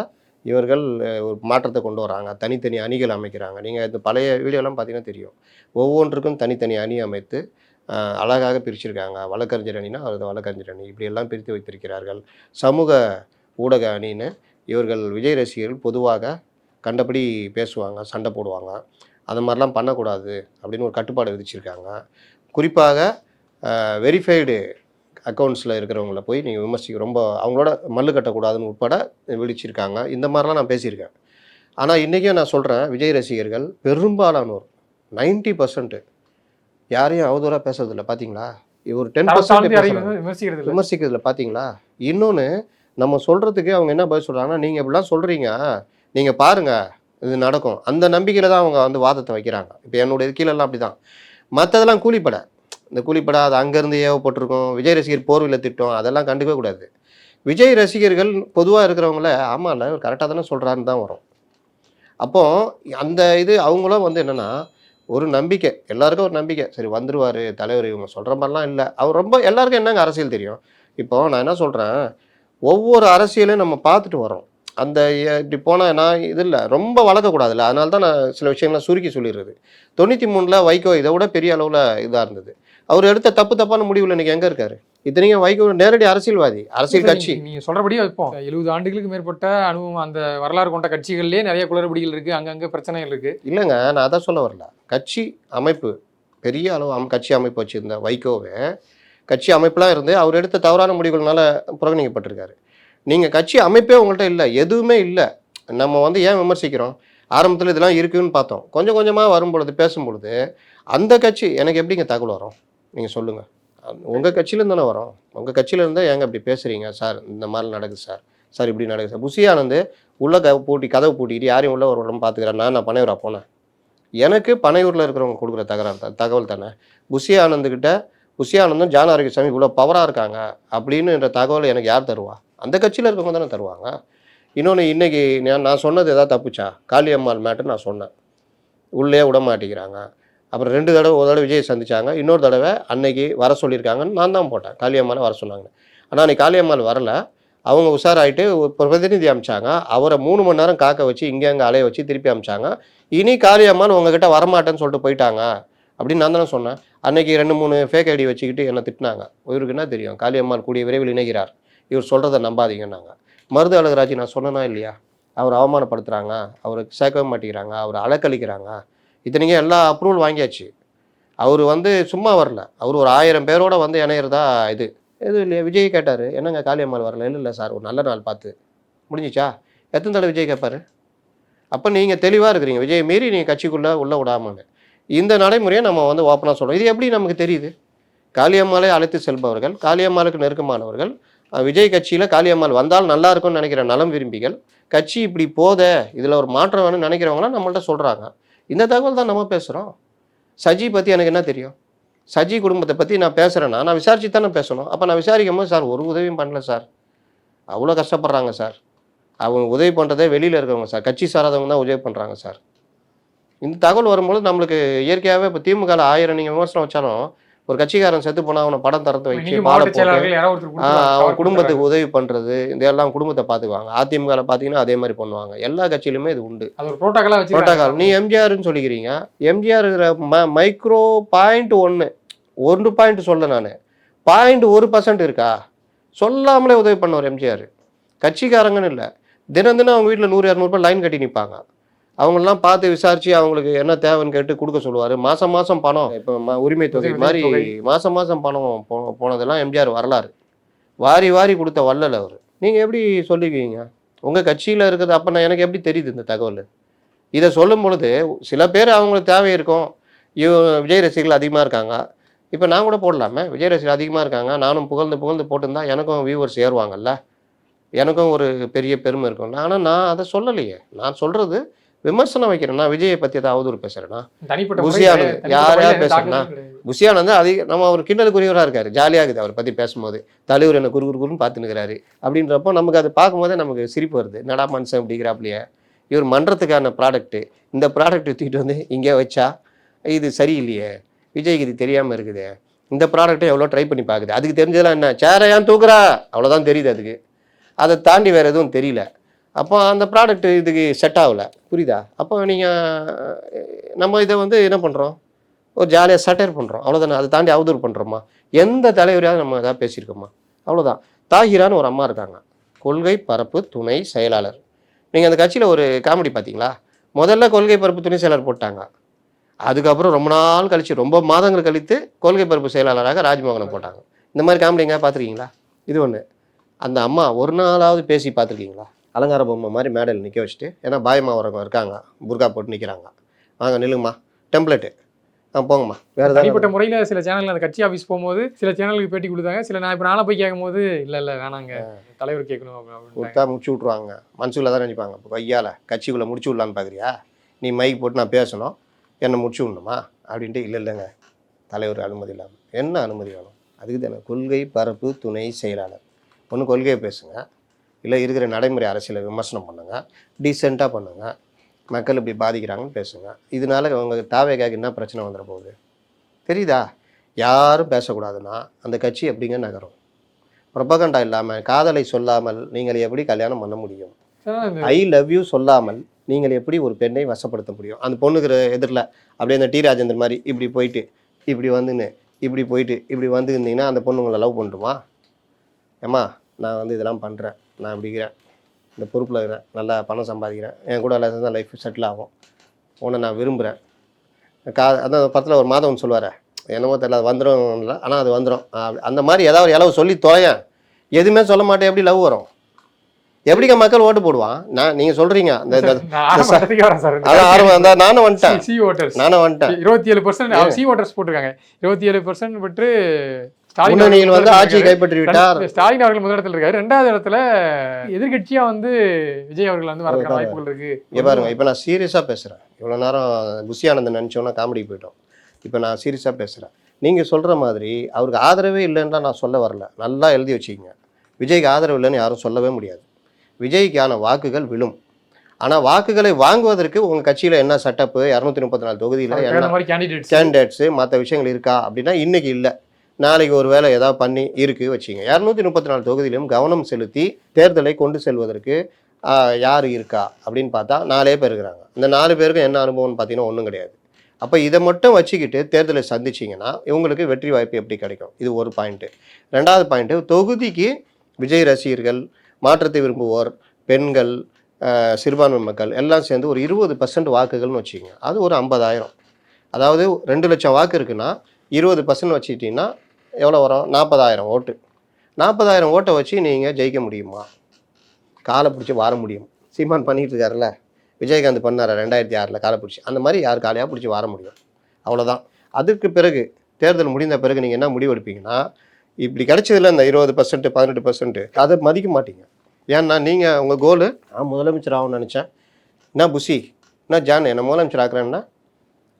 இவர்கள் ஒரு மாற்றத்தை கொண்டு வராங்க, தனித்தனி அணிகள் அமைக்கிறாங்க. நீங்கள் இந்த பழைய வீடியோலாம் பார்த்தீங்கன்னா தெரியும், ஒவ்வொன்றுக்கும் தனித்தனி அணி அமைத்து அழகாக பிரிச்சிருக்காங்க. வழக்கறிஞர் அணினா அது வழக்கறிஞர் அணி, இப்படியெல்லாம் பிரித்து வைத்திருக்கிறார்கள். சமூக ஊடக அணின்னு இவர்கள் விஜய் ரசிகர்கள் பொதுவாக கண்டபடி பேசுவாங்க, சண்டை போடுவாங்க. அந்த மாதிரிலாம் பண்ணக்கூடாது அப்படின்னு ஒரு கட்டுப்பாடு விதிச்சிருக்காங்க. குறிப்பாக வெரிஃபைடு அக்கௌண்ட்ஸில் இருக்கிறவங்கள போய் நீங்கள் ரொம்ப அவங்களோட மல்லு கட்டக்கூடாதுன்னு உட்பட விழிச்சிருக்காங்க. இந்த மாதிரிலாம் நான் பேசியிருக்கேன். ஆனால் இன்றைக்கும் நான் சொல்கிறேன், விஜய் ரசிகர்கள் பெரும்பாலானோர் 90% யாரையும் அவதூறாக பேசுறதில்ல. பார்த்தீங்களா? ஒரு 10% விமர்சிக்கிறதுல பார்த்தீங்களா? இன்னொன்று, நம்ம சொல்கிறதுக்கு அவங்க என்ன பதில் சொல்கிறாங்கன்னா, நீங்கள் இப்படிலாம் சொல்கிறீங்க, நீங்கள் பாருங்கள் இது நடக்கும், அந்த நம்பிக்கையில் தான் அவங்க வந்து வாதத்தை வைக்கிறாங்க. இப்போ என்னுடைய கீழெல்லாம் அப்படி தான். மற்றதெல்லாம் கூலிப்படை. இந்த கூலிப்படை அது அங்கேருந்து ஏவப்பட்டிருக்கும். விஜய் ரசிகர் போர்வையில் திட்டம் அதெல்லாம் கண்டுக்கவே கூடாது. விஜய் ரசிகர்கள் பொதுவாக இருக்கிறவங்கள ஆமாம்ல இவர் கரெக்டாக தானே சொல்கிறாருன்னு தான் வரும். அப்போது அந்த இது அவங்களும் வந்து என்னென்னா ஒரு நம்பிக்கை, எல்லாருக்கும் ஒரு நம்பிக்கை, சரி வந்துடுவார் தலைவர், இவங்க சொல்கிற மாதிரிலாம் இல்லை. அவர் ரொம்ப எல்லாருக்கும் என்னங்க அரசியல் தெரியும். இப்போது நான் என்ன சொல்கிறேன், ஒவ்வொரு அரசியலையும் நம்ம பார்த்துட்டு வரோம். அந்த இப்படி போனால் நான் இது இல்லை ரொம்ப வளர்க்கக்கூடாதுல்ல, அதனால தான் நான் சில விஷயங்கள்லாம் சுருக்கி சொல்லிடுறது. 93 வைகோ இதை விட பெரிய அளவில் இதாக இருந்தது. அவர் எடுத்த தப்பான முடிவில் இன்றைக்கி எங்கே இருக்கார்? இத்தனைக்கும் வைகோ நேரடி அரசியல்வாதி, அரசியல் கட்சி. நீங்கள் சொல்கிறபடியே வைப்போம். 70 ஆண்டுகளுக்கு மேற்பட்ட அனுபவம், அந்த வரலாறு கொண்ட கட்சிகள்லேயே நிறைய குளறுபடிகள் இருக்குது, அங்கங்கே பிரச்சனைகள் இருக்குது. இல்லைங்க, நான் அதான் சொல்ல வரல. கட்சி அமைப்பு பெரிய அளவு கட்சி அமைப்பு வச்சுருந்த வைகோவை கட்சி அமைப்புலாம் இருந்து அவர் எடுத்த தவறான முடிவுகள்னால புறக்கணிக்கப்பட்டிருக்காரு. நீங்கள் கட்சி அமைப்பே உங்கள்கிட்ட இல்லை, எதுவுமே இல்லை. நம்ம வந்து ஏன் விமர்சிக்கிறோம்? ஆரம்பத்தில் இதெல்லாம் இருக்குதுன்னு பார்த்தோம். கொஞ்சம் கொஞ்சமாக வரும்பொழுது பேசும்பொழுது அந்த கட்சி எனக்கு எப்படிங்க தகவல் வரும்? நீங்கள் சொல்லுங்கள். உங்கள் கட்சியிலேருந்து தானே வரும். உங்கள் கட்சியிலேருந்து ஏங்க இப்படி பேசுகிறீங்க சார், இந்த மாதிரி நடக்குது சார், சார் இப்படி நடக்குது சார். புஷி ஆனந்த் உள்ள கதவு பூட்டிட்டு யாரையும் உள்ள ஒரு பார்த்துக்கிறேன். நான் பனையூரா போனேன். எனக்கு பனையூரில் இருக்கிறவங்க கொடுக்குற தகவல் தானே. புஷி ஆனந்துக்கிட்ட புஷி ஆனந்தும் ஜான் ஆரோக்கியசாமி இவ்வளோ பவராக இருக்காங்க அப்படின்னுன்ற தகவலை எனக்கு யார் தருவா? அந்த கட்சியில் இருக்கவங்க தானே தருவாங்க. இன்னொன்று, இன்றைக்கி நான் சொன்னது எதாவது தப்புச்சா? காளியம்மாள் மேட்டர் நான் சொன்னேன், உள்ளே விட மாட்டேங்கிறாங்க. அப்புறம் 2 தடவை, ஒரு தடவை விஜய் சந்திச்சாங்க, இன்னொரு தடவை அன்னைக்கு வர சொல்லியிருக்காங்கன்னு நான் தான் போட்டேன். காளியம்மாளை வர சொன்னாங்க. ஆனால் அன்றைக்கி காளியம்மாள் வரலை. அவங்க உஷாராயிட்டு ஒரு பிரதிநிதி அமிச்சாங்க. அவரை 3 மணி நேரம் காக்க வச்சு இங்கே அங்கே அலைய வச்சு திருப்பி அமிச்சாங்க. இனி காளியம்மாள் உங்ககிட்ட வரமாட்டேன்னு சொல்லிட்டு போயிட்டாங்க அப்படின்னு நான் தானே சொன்னேன். அன்றைக்கி 2-3 ஃபேக் ஐடி வச்சுக்கிட்டு என்னை திட்டினாங்க. இவருக்கு என்ன தெரியும், காளியம்மாள் கூடிய விரைவில் இணைகிறார், இவர் சொல்கிறத நம்பாதீங்கன்னாங்க. மருது அழகராஜ் நான் சொன்னேனா இல்லையா? அவர் அவமானப்படுத்துகிறாங்க, அவருக்கு சேர்க்கவே மாட்டேங்கிறாங்க, அவர் அலக்களிக்கிறாங்க. இத்தனைக்கும் எல்லா அப்ரூவல் வாங்கியாச்சு. அவர் வந்து சும்மா வரல, அவர் ஒரு 1000 பேரோட வந்து இணையிறதா இது இல்லையா? விஜய் கேட்டார், என்னங்க காளியம்மாள் வரல? இல்லை சார், ஒரு நல்ல நாள் பார்த்து முடிஞ்சிச்சா? எத்தனை தடவை விஜய் கேட்பார்? அப்போ நீங்கள் தெளிவாக இருக்கிறீங்க, விஜய் மீறி நீங்கள் கட்சிக்குள்ளே உள்ள விடாமன்னு. இந்த நடைமுறையை நம்ம வந்து ஓப்பனாக சொல்கிறோம். இது எப்படி நமக்கு தெரியுது? காளியம்மாளை அழைத்து செல்பவர்கள், காளியம்மாளுக்கு நெருக்கமானவர்கள், விஜய் கட்சியில் காளியம்மாள் வந்தால் நல்லா இருக்கும்னு நினைக்கிற நலம் விரும்பிகள், கட்சி இப்படி போத இதில் ஒரு மாற்றம் வேணும்னு நினைக்கிறவங்களாம் நம்மள்ட்ட சொல்கிறாங்க. இந்த தகவல் தான் நம்ம பேசுகிறோம். சஜி பற்றி எனக்கு என்ன தெரியும்? சஜி குடும்பத்தை பற்றி நான் பேசுகிறேன்னா நான் விசாரிச்சு தானே பேசணும். அப்போ நான் விசாரிக்கும் போது சார் ஒரு உதவியும் பண்ணல சார், அவ்வளோ கஷ்டப்படுறாங்க சார், அவங்க உதவி பண்ணுறதே வெளியில் இருக்கிறவங்க சார், கட்சி சாராதவங்க தான் உதவி பண்ணுறாங்க சார். இந்த தகவல் வரும்போது நம்மளுக்கு இயற்கையாகவே இப்போ திமுக 1000 நீங்கள் விமர்சனம் வச்சாலும் ஒரு கட்சிக்காரன் செத்து போனால் அவனை படம் திறந்து வச்சு அவன் குடும்பத்துக்கு உதவி பண்ணுறது, இதெல்லாம் குடும்பத்தை பார்த்துக்குவாங்க. அதிமுகவில் பார்த்தீங்கன்னா அதே மாதிரி பண்ணுவாங்க. எல்லா கட்சியிலுமே இது உண்டு. புரோட்டோகால். நீ எம்ஜிஆர்னு சொல்லிக்கிறீங்க, எம்ஜிஆர் மைக்ரோ 0.1 பாயிண்ட் சொல்ல நான் 0.1% இருக்கா? சொல்லாமலே உதவி பண்ணவர் எம்ஜிஆர். கட்சிக்காரங்கன்னு இல்லை, தினம் அவங்க வீட்டில் 100-200 ரூபாய் லைன் கட்டி நிற்பாங்க. அவங்களெலாம் பார்த்து விசாரித்து அவங்களுக்கு என்ன தேவைன்னு கேட்டு கொடுக்க சொல்லுவார். மாதம் பணம், இப்போ உரிமை தொகை மாதிரி மாதம் பணம் போனதெல்லாம் எம்ஜிஆர் வரலாறு. வாரி கொடுத்த வள்ளல் அவர். நீங்கள் எப்படி சொல்லிக்குவீங்க உங்கள் கட்சியில் இருக்கிறது? அப்போ நான் எனக்கு எப்படி தெரியுது இந்த தகவல்? இதை சொல்லும் பொழுது சில பேர் அவங்களுக்கு தேவை இருக்கும். விஜய் ரசிகர்கள் அதிகமாக இருக்காங்க, இப்போ நான் கூட போடலாமே, விஜய் ரசிகர்கள் அதிகமாக இருக்காங்க, நானும் புகழ்ந்து போட்டிருந்தா எனக்கும் வியூவர்ஸ் ஏறுவாங்கல்ல, எனக்கும் ஒரு பெரிய பெருமை இருக்கும்ல. ஆனால் நான் அதை சொல்லலையே. நான் சொல்கிறது விமர்சனம் வைக்கிறேன். நான் விஜயை பற்றி ஏதாவது அவதூறு பேசுகிறேன்னா, புஷியானந்த் யாரையாவது பேசுகிறேன்னா, புஷியானந்த் நம்ம அவர் கிண்டலுக்குரியவராக இருக்கார், ஜாலியாக இருக்குது அவரை பற்றி பேசும்போது. தலைவர் என்ன குறுன்னு பார்த்துன்னுக்கிறாரு அப்படின்றப்போ நமக்கு அது பார்க்கும்போதே நமக்கு சிரிப்பு வருது. நடா மனுஷன் அப்படிங்கிறாப்லையே, இவர் மன்றத்துக்கான ப்ராடக்ட்டு, இந்த ப்ராடக்ட் தூக்கிட்டு வந்து இங்கே வச்சா இது சரியில்லையே, விஜய்க்கு இது தெரியாமல் இருக்குது, இந்த ப்ராடக்ட்டை எவ்வளோ ட்ரை பண்ணி பார்க்குது, அதுக்கு தெரிஞ்சதெல்லாம் என்ன, சேரை ஏன் தூக்குறா அவ்வளோதான் தெரியுது, அதுக்கு அதை தாண்டி வேறு எதுவும் தெரியல. அப்போ அந்த ப்ராடக்ட் இதுக்கு செட் ஆகலை, புரியுதா? அப்போ நம்ம இதை வந்து என்ன பண்ணுறோம், ஒரு ஜாலியாக சட்டையர் பண்ணுறோம், அவ்வளோதானே. அதை தாண்டி அவதூறு பண்ணுறோமா? எந்த தலைவரையாவது நம்ம எதாவது பேசியிருக்கோமா? அவ்வளோதான். தாகிரான்னு ஒரு அம்மா இருக்காங்க, கொள்கை பரப்பு துணை செயலாளர். நீங்கள் அந்த கட்சியில் ஒரு காமெடி பார்த்தீங்களா? முதல்ல கொள்கை பரப்பு துணை செயலாளர் போட்டாங்க, அதுக்கப்புறம் ரொம்ப நாள் கழித்து, ரொம்ப மாதங்கள் கழித்து கொள்கை பரப்பு செயலாளராக ராஜ்மோகனை போட்டாங்க. இந்த மாதிரி காமெடி எங்கேயா பார்த்துருக்கீங்களா? இது ஒன்று. அந்த அம்மா ஒரு நாளாவது பேசி பார்த்துருக்கீங்களா? அலங்கார பொம்மை மாதிரி மேடையில் நிற்க வச்சுட்டு, ஏன்னா பாயமாக வரவங்க இருக்காங்க, புர்கா போட்டு நிற்கிறாங்க, வாங்க நில்லுங்கம்மா, டெம்ப்ளேட்டு போங்கம்மா. வேறு தனிப்பட்ட முறையில் சில சேனலில் அந்த கட்சி ஆஃபீஸ் போகும்போது சில சேனலுக்கு பேட்டி கொடுத்தாங்க. சில நான் இப்போ நானும் போய் கேட்கும்போது இல்லை வேணாங்க, தலைவர் கேட்கணும் அப்படின்னு கொடுத்தா முடிச்சு விட்ருவாங்க. மனசுக்குள்ள தான் நினைப்பாங்க, இப்போ கையால் கட்சிக்குள்ளே முடிச்சு விடலான்னு பார்க்குறியா, நீ மைக் போட்டு நான் பேசணும், என்னை முடிச்சு விடணுமா அப்படின்ட்டு. இல்லைங்க, தலைவர் அனுமதி இல்லாமல் என்ன அனுமதி வேணும்? அதுக்கு தானே கொள்கை பரப்பு துணை செயலாளர். ஒன்று கொள்கையை பேசுங்க, இல்லை இருக்கிற நடைமுறை அரசியலை விமர்சனம் பண்ணுங்கள், டீசெண்டாக பண்ணுங்கள், மக்கள் இப்படி பாதிக்கிறாங்கன்னு பேசுங்க. இதனால அவங்க தாவேக்காக்கு என்ன பிரச்சனை வந்துட போகுது தெரியுதா? யாரும் பேசக்கூடாதுன்னா அந்த கட்சி எப்படிங்க நகரும்? ப்ரொபகண்டா இல்லாமல், காதலை சொல்லாமல் நீங்கள் எப்படி கல்யாணம் பண்ண முடியும்? ஐ லவ் யூ சொல்லாமல் நீங்கள் எப்படி ஒரு பெண்ணை வசப்படுத்த முடியும்? அந்த பொண்ணுக்கு எதிரில் அப்படியே அந்த டி ராஜேந்தர் மாதிரி இப்படி போயிட்டு இப்படி வந்துன்னு இப்படி போயிட்டு இப்படி வந்து இருந்தீங்கன்னா அந்த பொண்ணு உங்களை லவ் பண்ணுமா? ஏம்மா நான் வந்து இதெல்லாம் பண்ணுறேன், நான் இப்படி இருக்கிறேன், இந்த பொறுப்பில் இருக்கிறேன், நல்லா பணம் சம்பாதிக்கிறேன், என் கூட எல்லாம் தான் லைஃப் செட்டில் ஆகும், உன்னை நான் விரும்புகிறேன். அந்த படத்தில் ஒரு மாதம் ஒன்று சொல்லுவார், என்னமோ தெரியல, அது வந்துடும் இல்லை, ஆனால் அது வந்துடும். அந்த மாதிரி ஏதாவது ஒரு இளவு சொல்லி தொலையேன். எதுவுமே சொல்ல மாட்டேன், எப்படி லவ் வரும்? எப்படிங்க மக்கள் ஓட்டு போடுவான்? நீங்கள் சொல்கிறீங்க அந்த நானும் வந்துட்டேன் 27% சி ஓட்டர்ஸ் போட்டிருக்காங்க. 27% பெற்று ஸ்டாலின் வந்து ஆட்சியை கைப்பற்றி விட்டார். ஸ்டாலின் அவர்கள் முதலிடத்தில் இருக்காரு. 2வது இடத்துல எதிர்கட்சியா வந்து விஜய் அவர்கள் வந்து வரதுக்கான வாய்ப்புகள் இருக்கு. பாருங்க, இப்போ நான் சீரியஸாக பேசுகிறேன். இவ்வளோ நேரம் புஷி ஆனந்த் நினச்சோன்னா காமெடி போயிட்டோம். இப்போ நான் சீரியஸாக பேசுகிறேன். நீங்கள் சொல்கிற மாதிரி அவருக்கு ஆதரவே இல்லைன்னா நான் சொல்ல வரல, நல்லா எழுதி வச்சுக்கிங்க. விஜய்க்கு ஆதரவு இல்லைன்னு யாரும் சொல்லவே முடியாது. விஜய்க்கான வாக்குகள் விழும். ஆனால் வாக்குகளை வாங்குவதற்கு உங்கள் கட்சியில் என்ன செட்டப்பு, 234 தொகுதியில் என்ன கேண்டிடேட்ஸு மற்ற விஷயங்கள் இருக்கா அப்படின்னா இன்றைக்கி இல்லை, நாளைக்கு ஒரு வேளை ஏதாவது பண்ணி இருக்குது வச்சிங்க. 234 தொகுதியிலும் கவனம் செலுத்தி தேர்தலை கொண்டு செல்வதற்கு யார் இருக்கா அப்படின்னு பார்த்தா 4 பேர் இருக்கிறாங்க. இந்த 4 பேருக்கும் என்ன அனுபவம்னு பார்த்தீங்கன்னா ஒன்றும் கிடையாது. அப்போ இதை மட்டும் வச்சுக்கிட்டு தேர்தலை சந்திச்சிங்கன்னா இவங்களுக்கு வெற்றி வாய்ப்பு எப்படி கிடைக்கும்? இது ஒரு பாயிண்ட்டு. 2வது பாயிண்ட்டு, தொகுதிக்கு விஜய் ரசிகர்கள், மாற்றத்தை விரும்புவோர், பெண்கள், சிறுபான்மை மக்கள் எல்லாம் சேர்ந்து ஒரு 20% வாக்குகள்னு வச்சுக்கோங்க. அது ஒரு 50,000. அதாவது 2 லட்சம் வாக்கு இருக்குன்னா 20% வச்சுக்கிட்டிங்கன்னா எவ்வளோ வரும்? 40,000 ஓட்டு. 40,000 ஓட்டை வச்சு நீங்கள் ஜெயிக்க முடியுமா? காலை பிடிச்சி வார முடியும். சீமான் பண்ணிகிட்டு இருக்காருல்ல, விஜயகாந்த் பண்ணார் 2006 காலை பிடிச்சி, அந்த மாதிரி யார் காலையாக பிடிச்சி வார முடியும்? அவ்வளோதான். அதுக்கு பிறகு தேர்தல் முடிந்த பிறகு நீங்கள் என்ன முடிவு எடுப்பீங்கன்னா, இப்படி கிடைச்சதில்ல இந்த 20%, 18%, அதை மதிக்க மாட்டீங்க. ஏன்னா நீங்கள் உங்கள் கோலு, நான் முதலமைச்சர் ஆகும்னு நினச்சேன், என்ன புஷி, என்ன ஜான் என்னை முதலமைச்சர் ஆக்குறேன்னா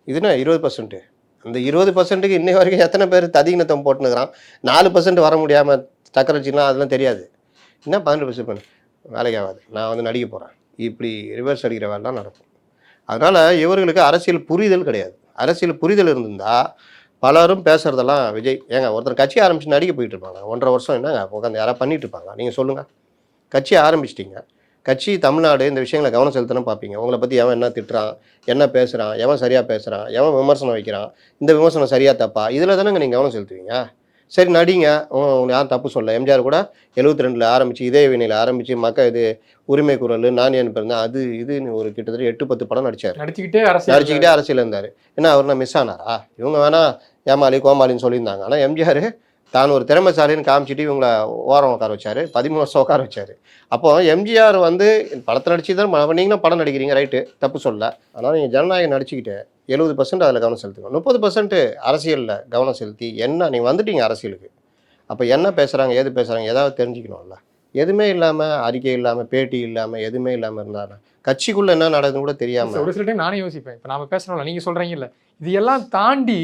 இதுனா 20%. அந்த 20%க்கு இன்னை வரைக்கும் எத்தனை பேர் ததிகினத்தம் போட்டுனுக்கிறான்? 4% வர முடியாமல் சக்கரை வச்சுக்கலாம், அதெல்லாம் தெரியாது. என்ன 18% பண்ணு, வேலைக்கு ஆகாது, நான் வந்து நடிக்க போகிறேன், இப்படி ரிவர்ஸ் அடிக்கிற வேலை தான் நடக்கும். அதனால் இவர்களுக்கு அரசியல் புரிதல் கிடையாது. அரசியல் புரிதல் இருந்திருந்தால் பலரும் பேசுகிறதெல்லாம் விஜய் ஏங்க ஒருத்தர் கட்சி ஆரம்பிச்சு நடிக்க போயிட்டு இருப்பாங்க, 1.5 வருஷம் என்னங்க உட்காந்து யாராவது பண்ணிட்டு இருப்பாங்க? நீங்கள் சொல்லுங்கள். கட்சி ஆரம்பிச்சிட்டிங்க, கட்சி தமிழ்நாடு இந்த விஷயங்களை கவனம் செலுத்தணும் பார்ப்பீங்க. உங்களை பற்றி எவன் என்ன திட்டுறான், என்ன பேசுகிறான், எவன் சரியாக பேசுகிறான், எவன் விமர்சனம் வைக்கிறான், இந்த விமர்சனம் சரியாக தப்பா, இதில் தானேங்க நீங்கள் கவனம் செலுத்துவீங்க. சரி நடிங்க, உங்களுக்கு யாரும் தப்பு சொல்ல. எம்ஜிஆர் கூட 72 ஆரம்பித்து இதே வினையில் ஆரம்பித்து மக்கள் இது உரிமை குரல், நான் ஏன் பிறந்தேன், அது இதுன்னு ஒரு கிட்டத்தட்ட 8-10 படம் நடித்தார். நடிச்சுக்கிட்டே அரசியல் இருந்தார். ஏன்னா அவர்னா மிஸ் ஆனாரா? இவங்க வேணா ஏமாளி கோமாளின்னு சொல்லியிருந்தாங்க. ஆனால் எம்ஜிஆர் தான் ஒரு திறமைசாலின்னு காமிச்சிட்டு இவங்களை ஓரம் உட்கார வச்சார், 13 வருஷம் உட்கார வச்சார். அப்போ எம்ஜிஆர் வந்து படத்தை நடிச்சு தான் நீங்களும் படம் நடிக்கிறீங்க, ரைட்டு, தப்பு சொல்ல. ஆனால் நீங்கள் ஜனநாயகம் நடிச்சுக்கிட்டு 70% அதில் கவனம் செலுத்துங்க, 30% அரசியலில் கவனம் செலுத்தி என்ன நீங்கள் வந்துட்டீங்க அரசியலுக்கு. அப்போ என்ன பேசுகிறாங்க, ஏது பேசுகிறாங்க, ஏதாவது தெரிஞ்சுக்கணும்ல. எதுவுமே இல்லாமல், அறிக்கை இல்லாமல், பேட்டி இல்லாமல், எதுவுமே இல்லாமல் இருந்தாலும் கட்சிக்குள்ளே என்ன நடக்குதுன்னு கூட தெரியாமல். ஒரு சில டைம் நானே யோசிப்பேன். இப்போ நாம பேசுகிறோம்ல, நீங்கள் சொல்கிறீங்கல்ல, இது எல்லாம் தாண்டி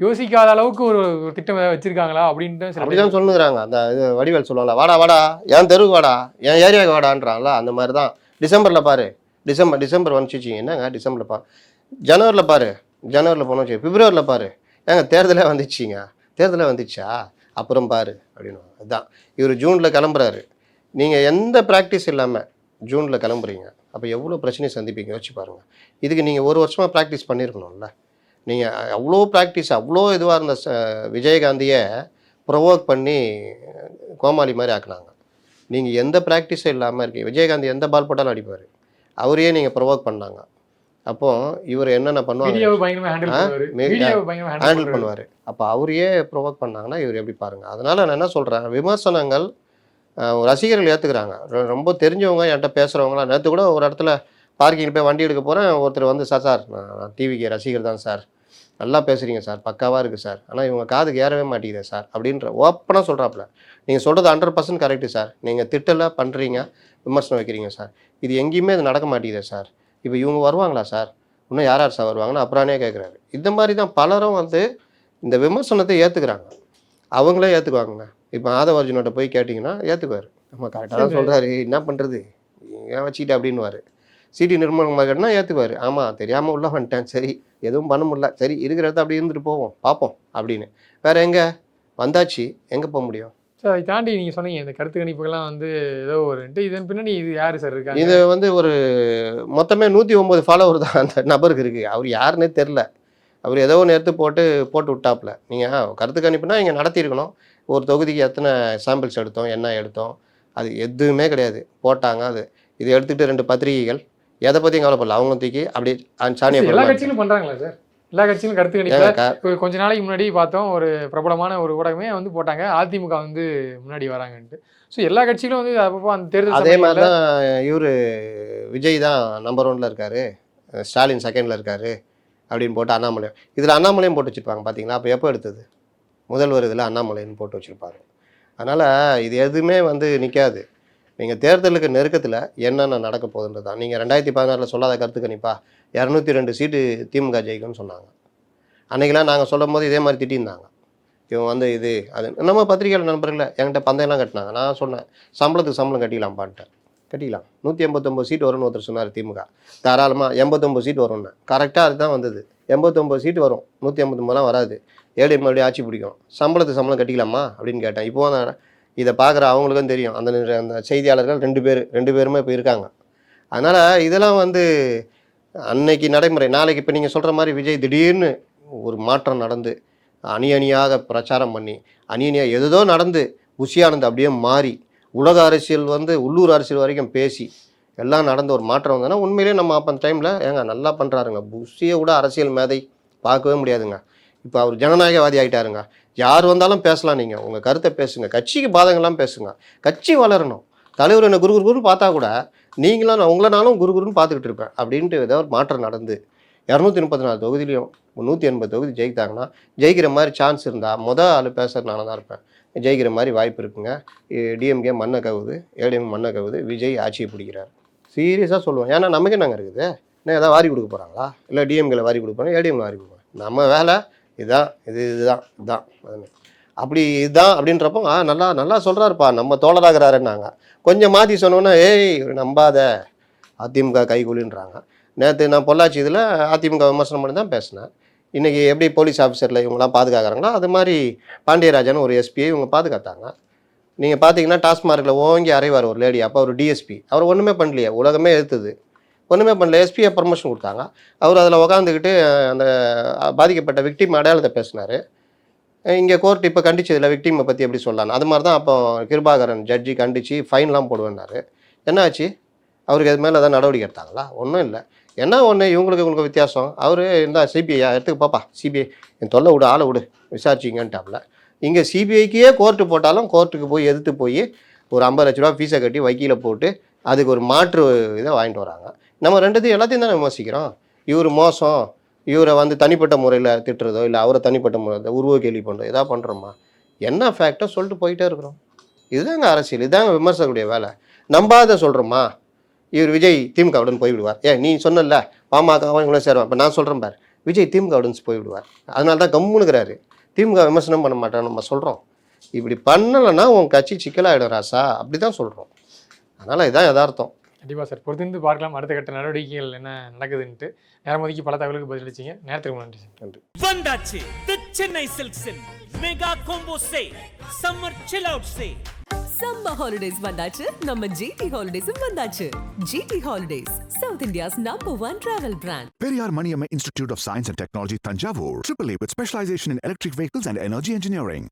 யோசிக்காத அளவுக்கு ஒரு திட்டம் வச்சிருக்காங்களா அப்படின்ட்டு அப்படிதான் சொல்லுங்கிறாங்க. அந்த இது வடிவேல் சொல்லுவாங்களா, வாடா வாடா என் தெருவுக்கு வாடா, என் ஏரியாவுக்கு வாடான்றாங்களா, அந்த மாதிரி தான். டிசம்பரில் பாரு, டிசம்பர் வந்துச்சு, என்னங்க டிசம்பரில் பாரு, ஜனவரியில் பாரு, ஜனவரியில் போனோம், பிப்ரவரியில் பாரு, ஏங்க தேர்தலே வந்துச்சுங்க, தேர்தலே வந்துச்சா அப்புறம் பாரு அப்படின்னு. அதுதான் இவர் ஜூனில் கிளம்புறாரு. நீங்கள் எந்த ப்ராக்டிஸ் இல்லாமல் ஜூனில் கிளம்புறீங்க, அப்போ எவ்வளோ பிரச்சனையை சந்திப்பீங்க யோசிச்சு பாருங்கள். இதுக்கு நீங்கள் 1 வருஷமாக ப்ராக்டிஸ் பண்ணியிருக்கணும்ல. நீங்கள் அவ்வளோ ப்ராக்டிஸ், அவ்வளோ இதுவாக இருந்த விஜயகாந்தியை ப்ரொவோக் பண்ணி கோமாளி மாதிரி ஆக்குனாங்க. நீங்கள் எந்த ப்ராக்டிஸும் இல்லாமல் இருக்கீங்க. விஜயகாந்தி எந்த பால் போட்டாலும் அடிப்பார், அவரையே நீங்கள் ப்ரொவோக் பண்ணாங்க. அப்போது இவர் என்னென்ன பண்ணுவாங்க, ஹேண்டில் பண்ணுவார். அப்போ அவரையே ப்ரொவோக் பண்ணாங்கன்னா இவர் எப்படி பாருங்கள். அதனால் நான் என்ன சொல்கிறேன், விமர்சனங்கள் ரசிகர்கள் ஏற்றுக்கிறாங்க. ரொம்ப தெரிஞ்சவங்க என்கிட்ட பேசுகிறவங்களாம். நேற்று கூட ஒரு இடத்துல பார்க்கிங்கில் போய் வண்டி எடுக்க போகிறேன், ஒருத்தர் வந்து சார் நான் டிவிக்கு ரசிகர் தான் சார், நல்லா பேசுகிறீங்க சார், பக்காவாக இருக்குது சார், ஆனால் இவங்க காதுக்கு ஏறவே மாட்டேங்குது சார் அப்படின்ற ஓப்பனாக சொல்கிறாப்புல. நீங்கள் சொல்கிறது 100% கரெக்டு சார், நீங்கள் திட்டலை பண்ணுறீங்க, விமர்சனம் வைக்கிறீங்க சார், இது எங்கேயுமே இது நடக்க மாட்டேங்குது சார், இப்போ இவங்க வருவாங்களா சார், இன்னும் யார் சார் வருவாங்கன்னு அப்புறானே கேட்குறாரு. இந்த மாதிரி தான் பலரும் வந்து இந்த விமர்சனத்தை ஏற்றுக்கிறாங்க. அவங்களே ஏற்றுக்குவாங்க, இப்போ ஆதவர்ஜுனோட போய் கேட்டிங்கன்னா ஏற்றுக்குவார். நம்ம கரெக்டாக தான் சொல்கிறாரு, என்ன பண்ணுறது ஏன் வச்சுக்கிட்டு அப்படின்னுவார். சிடி நிர்மலமாக கேட்டால் ஏற்றுக்குவார். ஆமாம் தெரியாமல் உள்ள வந்துட்டேன், சரி எதுவும் பண்ண முடியல, சரி இருக்கிற இடத்த அப்படி இருந்துட்டு போவோம் பார்ப்போம் அப்படின்னு. வேறு எங்கே வந்தாச்சு, எங்கே போக முடியும்? சார் அதை தாண்டி நீங்கள் சொன்னீங்க இந்த கருத்து கணிப்புகள்லாம் வந்து ஏதோ ஒரு இதன் பின்னாடி இது யார் சார் இருக்காங்க? இது வந்து ஒரு மொத்தமே 109 ஃபாலோவர் தான் அந்த நபருக்கு இருக்குது. அவர் யாருன்னே தெரில. அவர் ஏதோ ஒன்று எடுத்து போட்டு விட்டாப்புல. நீங்கள் கருத்து கணிப்புனா இங்கே நடத்தியிருக்கணும். ஒரு தொகுதிக்கு எத்தனை சாம்பிள்ஸ் எடுத்தோம், என்ன எடுத்தோம், அது எதுவுமே கிடையாது. போட்டாங்க. அது இதை எடுத்துகிட்டு 2 பத்திரிகைகள் எதை பற்றியும் கவலைப்படல. அவங்க தூக்கி அப்படியே சாணியை எல்லா கட்சியிலும் பண்ணுறாங்களா சார்? எல்லா கட்சியிலும் கருத்து கணிப்பு கொஞ்ச நாளைக்கு முன்னாடி பார்த்தோம், ஒரு பிரபலமான ஒரு ஊடகமே வந்து போட்டாங்க அதிமுக வந்து முன்னாடி வராங்கன்ட்டு. ஸோ எல்லா கட்சியிலும் வந்து அப்பப்போ அந்த தேர்தல் அதே மாதிரி தான் இவர் விஜய் தான் நம்பர் 1ல் இருக்கார், ஸ்டாலின் செகண்டில் இருக்கார் அப்படின்னு போட்டு அண்ணாமலை இதில் அண்ணாமலையும் போட்டு வச்சுருப்பாங்க பார்த்தீங்களா? அப்போ எப்போ எடுத்தது? முதல்வர் இதில் அண்ணாமலைன்னு போட்டு வச்சுருப்பாங்க. அதனால் இது எதுவுமே வந்து நிற்காது. நீங்கள் தேர்தலுக்கு நெருக்கத்தில் என்னென்ன நடக்க போகுதுன்றது தான். நீங்கள் 2016 சொல்லாத கருத்து கணிப்பா 202 சீட்டு திமுக ஜெயிக்கும்னு சொன்னாங்க. அன்றைக்கெலாம் நாங்கள் சொல்லும் போது இதே மாதிரி திட்டியிருந்தாங்க. இவன் வந்து இது அது நம்ம பத்திரிகையாளர் நண்பர்களை என்கிட்ட பந்தயம்லாம் கட்டினாங்க. நான் சொன்னேன் சம்பளத்துக்கு சம்பளம் கட்டிக்கலாம்ப்பான்ட்டேன். கட்டிக்கலாம் 189 சீட் வரும்னு ஒருத்தர் சொன்னார். திமுக தாராளமாக 89 சீட் வரும்னு. கரெக்டாக அதுதான் வந்தது. 89 சீட் வரும், 189 வராது. ஏழு மறுபடியும் ஆட்சி பிடிக்கும். சம்பளத்துக்கு சம்பளம் கட்டிக்கலாமா அப்படின்னு கேட்டேன். இப்போ நான் இதை பார்க்குற அவங்களுக்கும் தெரியும். அந்த செய்தியாளர்கள் 2 பேருமே இப்போ இருக்காங்க. அதனால் இதெல்லாம் வந்து அன்னைக்கு நடைமுறை. நாளைக்கு இப்போ நீங்கள் சொல்கிற மாதிரி விஜய் திடீர்னு ஒரு மாற்றம் நடந்து அணியாக பிரச்சாரம் பண்ணி அணியாக எதோ நடந்து புஷியானது அப்படியே மாறி உலக அரசியல் வந்து உள்ளூர் அரசியல் வரைக்கும் பேசி எல்லாம் நடந்த ஒரு மாற்றம் வந்ததுன்னா உண்மையிலேயே நம்ம அப்போ அந்த டைமில் ஏங்க நல்லா பண்ணுறாருங்க. புஷியை கூட அரசியல் மேதை பார்க்கவே முடியாதுங்க. இப்போ அவர் ஜனநாயகவாதி ஆகிட்டாருங்க. யார் வந்தாலும் பேசலாம், நீங்கள் உங்கள் கருத்தை பேசுங்க, கட்சிக்கு பாதங்கள்லாம் பேசுங்க, கட்சி வளரணும். தலைவர் என்ன குருன்னு பார்த்தா கூட நீங்களாம் உங்களனாலும் குருன்னு பார்த்துக்கிட்டு இருப்பேன் அப்படின்ட்டு ஏதோ ஒரு மாற்றம் நடந்து 234 தொகுதியிலையும் 180 தொகுதி ஜெயித்தாங்கன்னா ஜெயிக்கிற மாதிரி சான்ஸ் இருந்தால் ஆள் பேசுறது நானும் தான் இருப்பேன். ஜெயிக்கிற மாதிரி வாய்ப்பு இருக்குங்க. டிஎம்கே மண்ணை கவுது, ஏடிஎம் மண்ணை கவுது, விஜய் ஆட்சியை பிடிக்கிறார். சீரியஸாக சொல்லுவோம். ஏன்னா நமக்கு நாங்கள் இருக்குது என்ன ஏதாவது வாரி கொடுக்க போகிறாங்களா? இல்லை டிஎம்கேல வாரி கொடுப்பாங்க, ஏடிஎம்ல வாரி கொடுப்பாங்க. நம்ம வேலை இதுதான் இதுதான் அப்படி இதுதான் அப்படின்றப்போ நல்லா சொல்கிறாருப்பா நம்ம தோழராகிறாருன்னாங்க. கொஞ்சம் மாற்றி சொன்னோன்னா ஏய் நம்பாத அதிமுக கைகூலின்றாங்க. நேற்று நான் பொள்ளாச்சி இதில் அதிமுக விமர்சனம் பண்ணி தான் பேசினேன். இன்றைக்கி எப்படி போலீஸ் ஆஃபீஸரில் இவங்களாம் பாதுகாக்கிறாங்களோ அது மாதிரி பாண்டியராஜன் ஒரு எஸ்பியை இவங்க பாதுகாத்தாங்க. நீங்கள் பார்த்தீங்கன்னா டாஸ்மார்க்கில் ஓங்கி அறைவார் ஒரு லேடி. அப்போ ஒரு டிஎஸ்பி அவர் ஒன்றுமே பண்ணலையே, உலகமே எதிர்த்துது, ஒன்றுமே பண்ணல. எஸ்பியை ப்ரமோஷன் கொடுத்தாங்க. அவர் அதில் உட்காந்துக்கிட்டு அந்த பாதிக்கப்பட்ட விக்டிம் அடையாளத்தை பேசினார். இங்கே கோர்ட் இப்போ கண்டிச்சதில்லை விக்டிமை பற்றி எப்படி சொல்லலான்னு. அது மாதிரி தான் அப்போ கிருபாகரன் ஜட்ஜி கண்டித்து ஃபைன்லாம் போடுவேன்னாரு. என்ன ஆச்சு? அவருக்கு அது மேலே ஏதாவது நடவடிக்கை எடுத்தாங்களா? ஒன்றும் இல்லை. என்ன ஒன்று இவங்களுக்கு வித்தியாசம். அவர் இருந்தால் சிபிஐ எடுத்துக்கு பாப்பா, சிபிஐ என் தொல்லை விடு, ஆளை விடு, விசாரிச்சிங்கன்ட்டாப்புல. இங்கே சிபிஐக்கே கோர்ட்டு போட்டாலும் கோர்ட்டுக்கு போய் எதிர்த்து போய் ஒரு 50 லட்ச ரூபா ஃபீஸை கட்டி வக்கீலை போட்டு அதுக்கு ஒரு மாற்று இதை வாங்கிட்டு வராங்க. நம்ம எல்லாத்தையும் தானே விமர்சிக்கிறோம். இவர் மோசம், இவரை வந்து தனிப்பட்ட முறையில் திட்டுறதோ இல்லை அவரை தனிப்பட்ட முறையில் உருவ கேள்வி பண்ணுறதோ எதாவது பண்ணுறோமா? என்ன ஃபேக்டோ சொல்லிட்டு போயிட்டே இருக்கிறோம். இதுதாங்க அரசியல், இதுதாங்க விமர்சகக்கூடிய வேலை. நம்பாத சொல்கிறோமா? இவர் விஜய் திமுகவுடன் போய்விடுவார். நீ சொன்னல பாமக இவங்கள சேருவான். இப்போ நான் சொல்கிறேன் பார், விஜய் திமுகவுடன் போய்விடுவார். அதனால தான் கம்முனுக்கிறாரு. திமுக விமர்சனம் பண்ண மாட்டான்னு நம்ம சொல்கிறோம். இப்படி பண்ணலைன்னா உன் கட்சி சிக்கலாகிடும் ராசா, அப்படி தான் சொல்கிறோம். அதனால் இதுதான் யதார்த்தம். கண்டிப்பாக சார், பொறுத்திருந்து பார்க்கலாம் அடுத்த கட்ட நடவடிக்கைகள் என்ன நடக்குதுன்ட்டு. நேரம் ஒதுக்கி பல தகவலுக்கு பதிலளிச்சிங்க. நேரத்துக்கு நன்றி சார். நன்றி. வந்தாச்சு தி சென்னை சில்க்ஸின் mega combo sale summer chill out sale. Summer holidays வந்தாச்சு, நம்ம ஜிடி ஹாலிடேஸும் வந்தாச்சு. GT holidays, south India's #1 travel brand. Periyar Maniamma Institute of Science and Technology, Tanjavur, AAA with specialization in electric vehicles and energy engineering.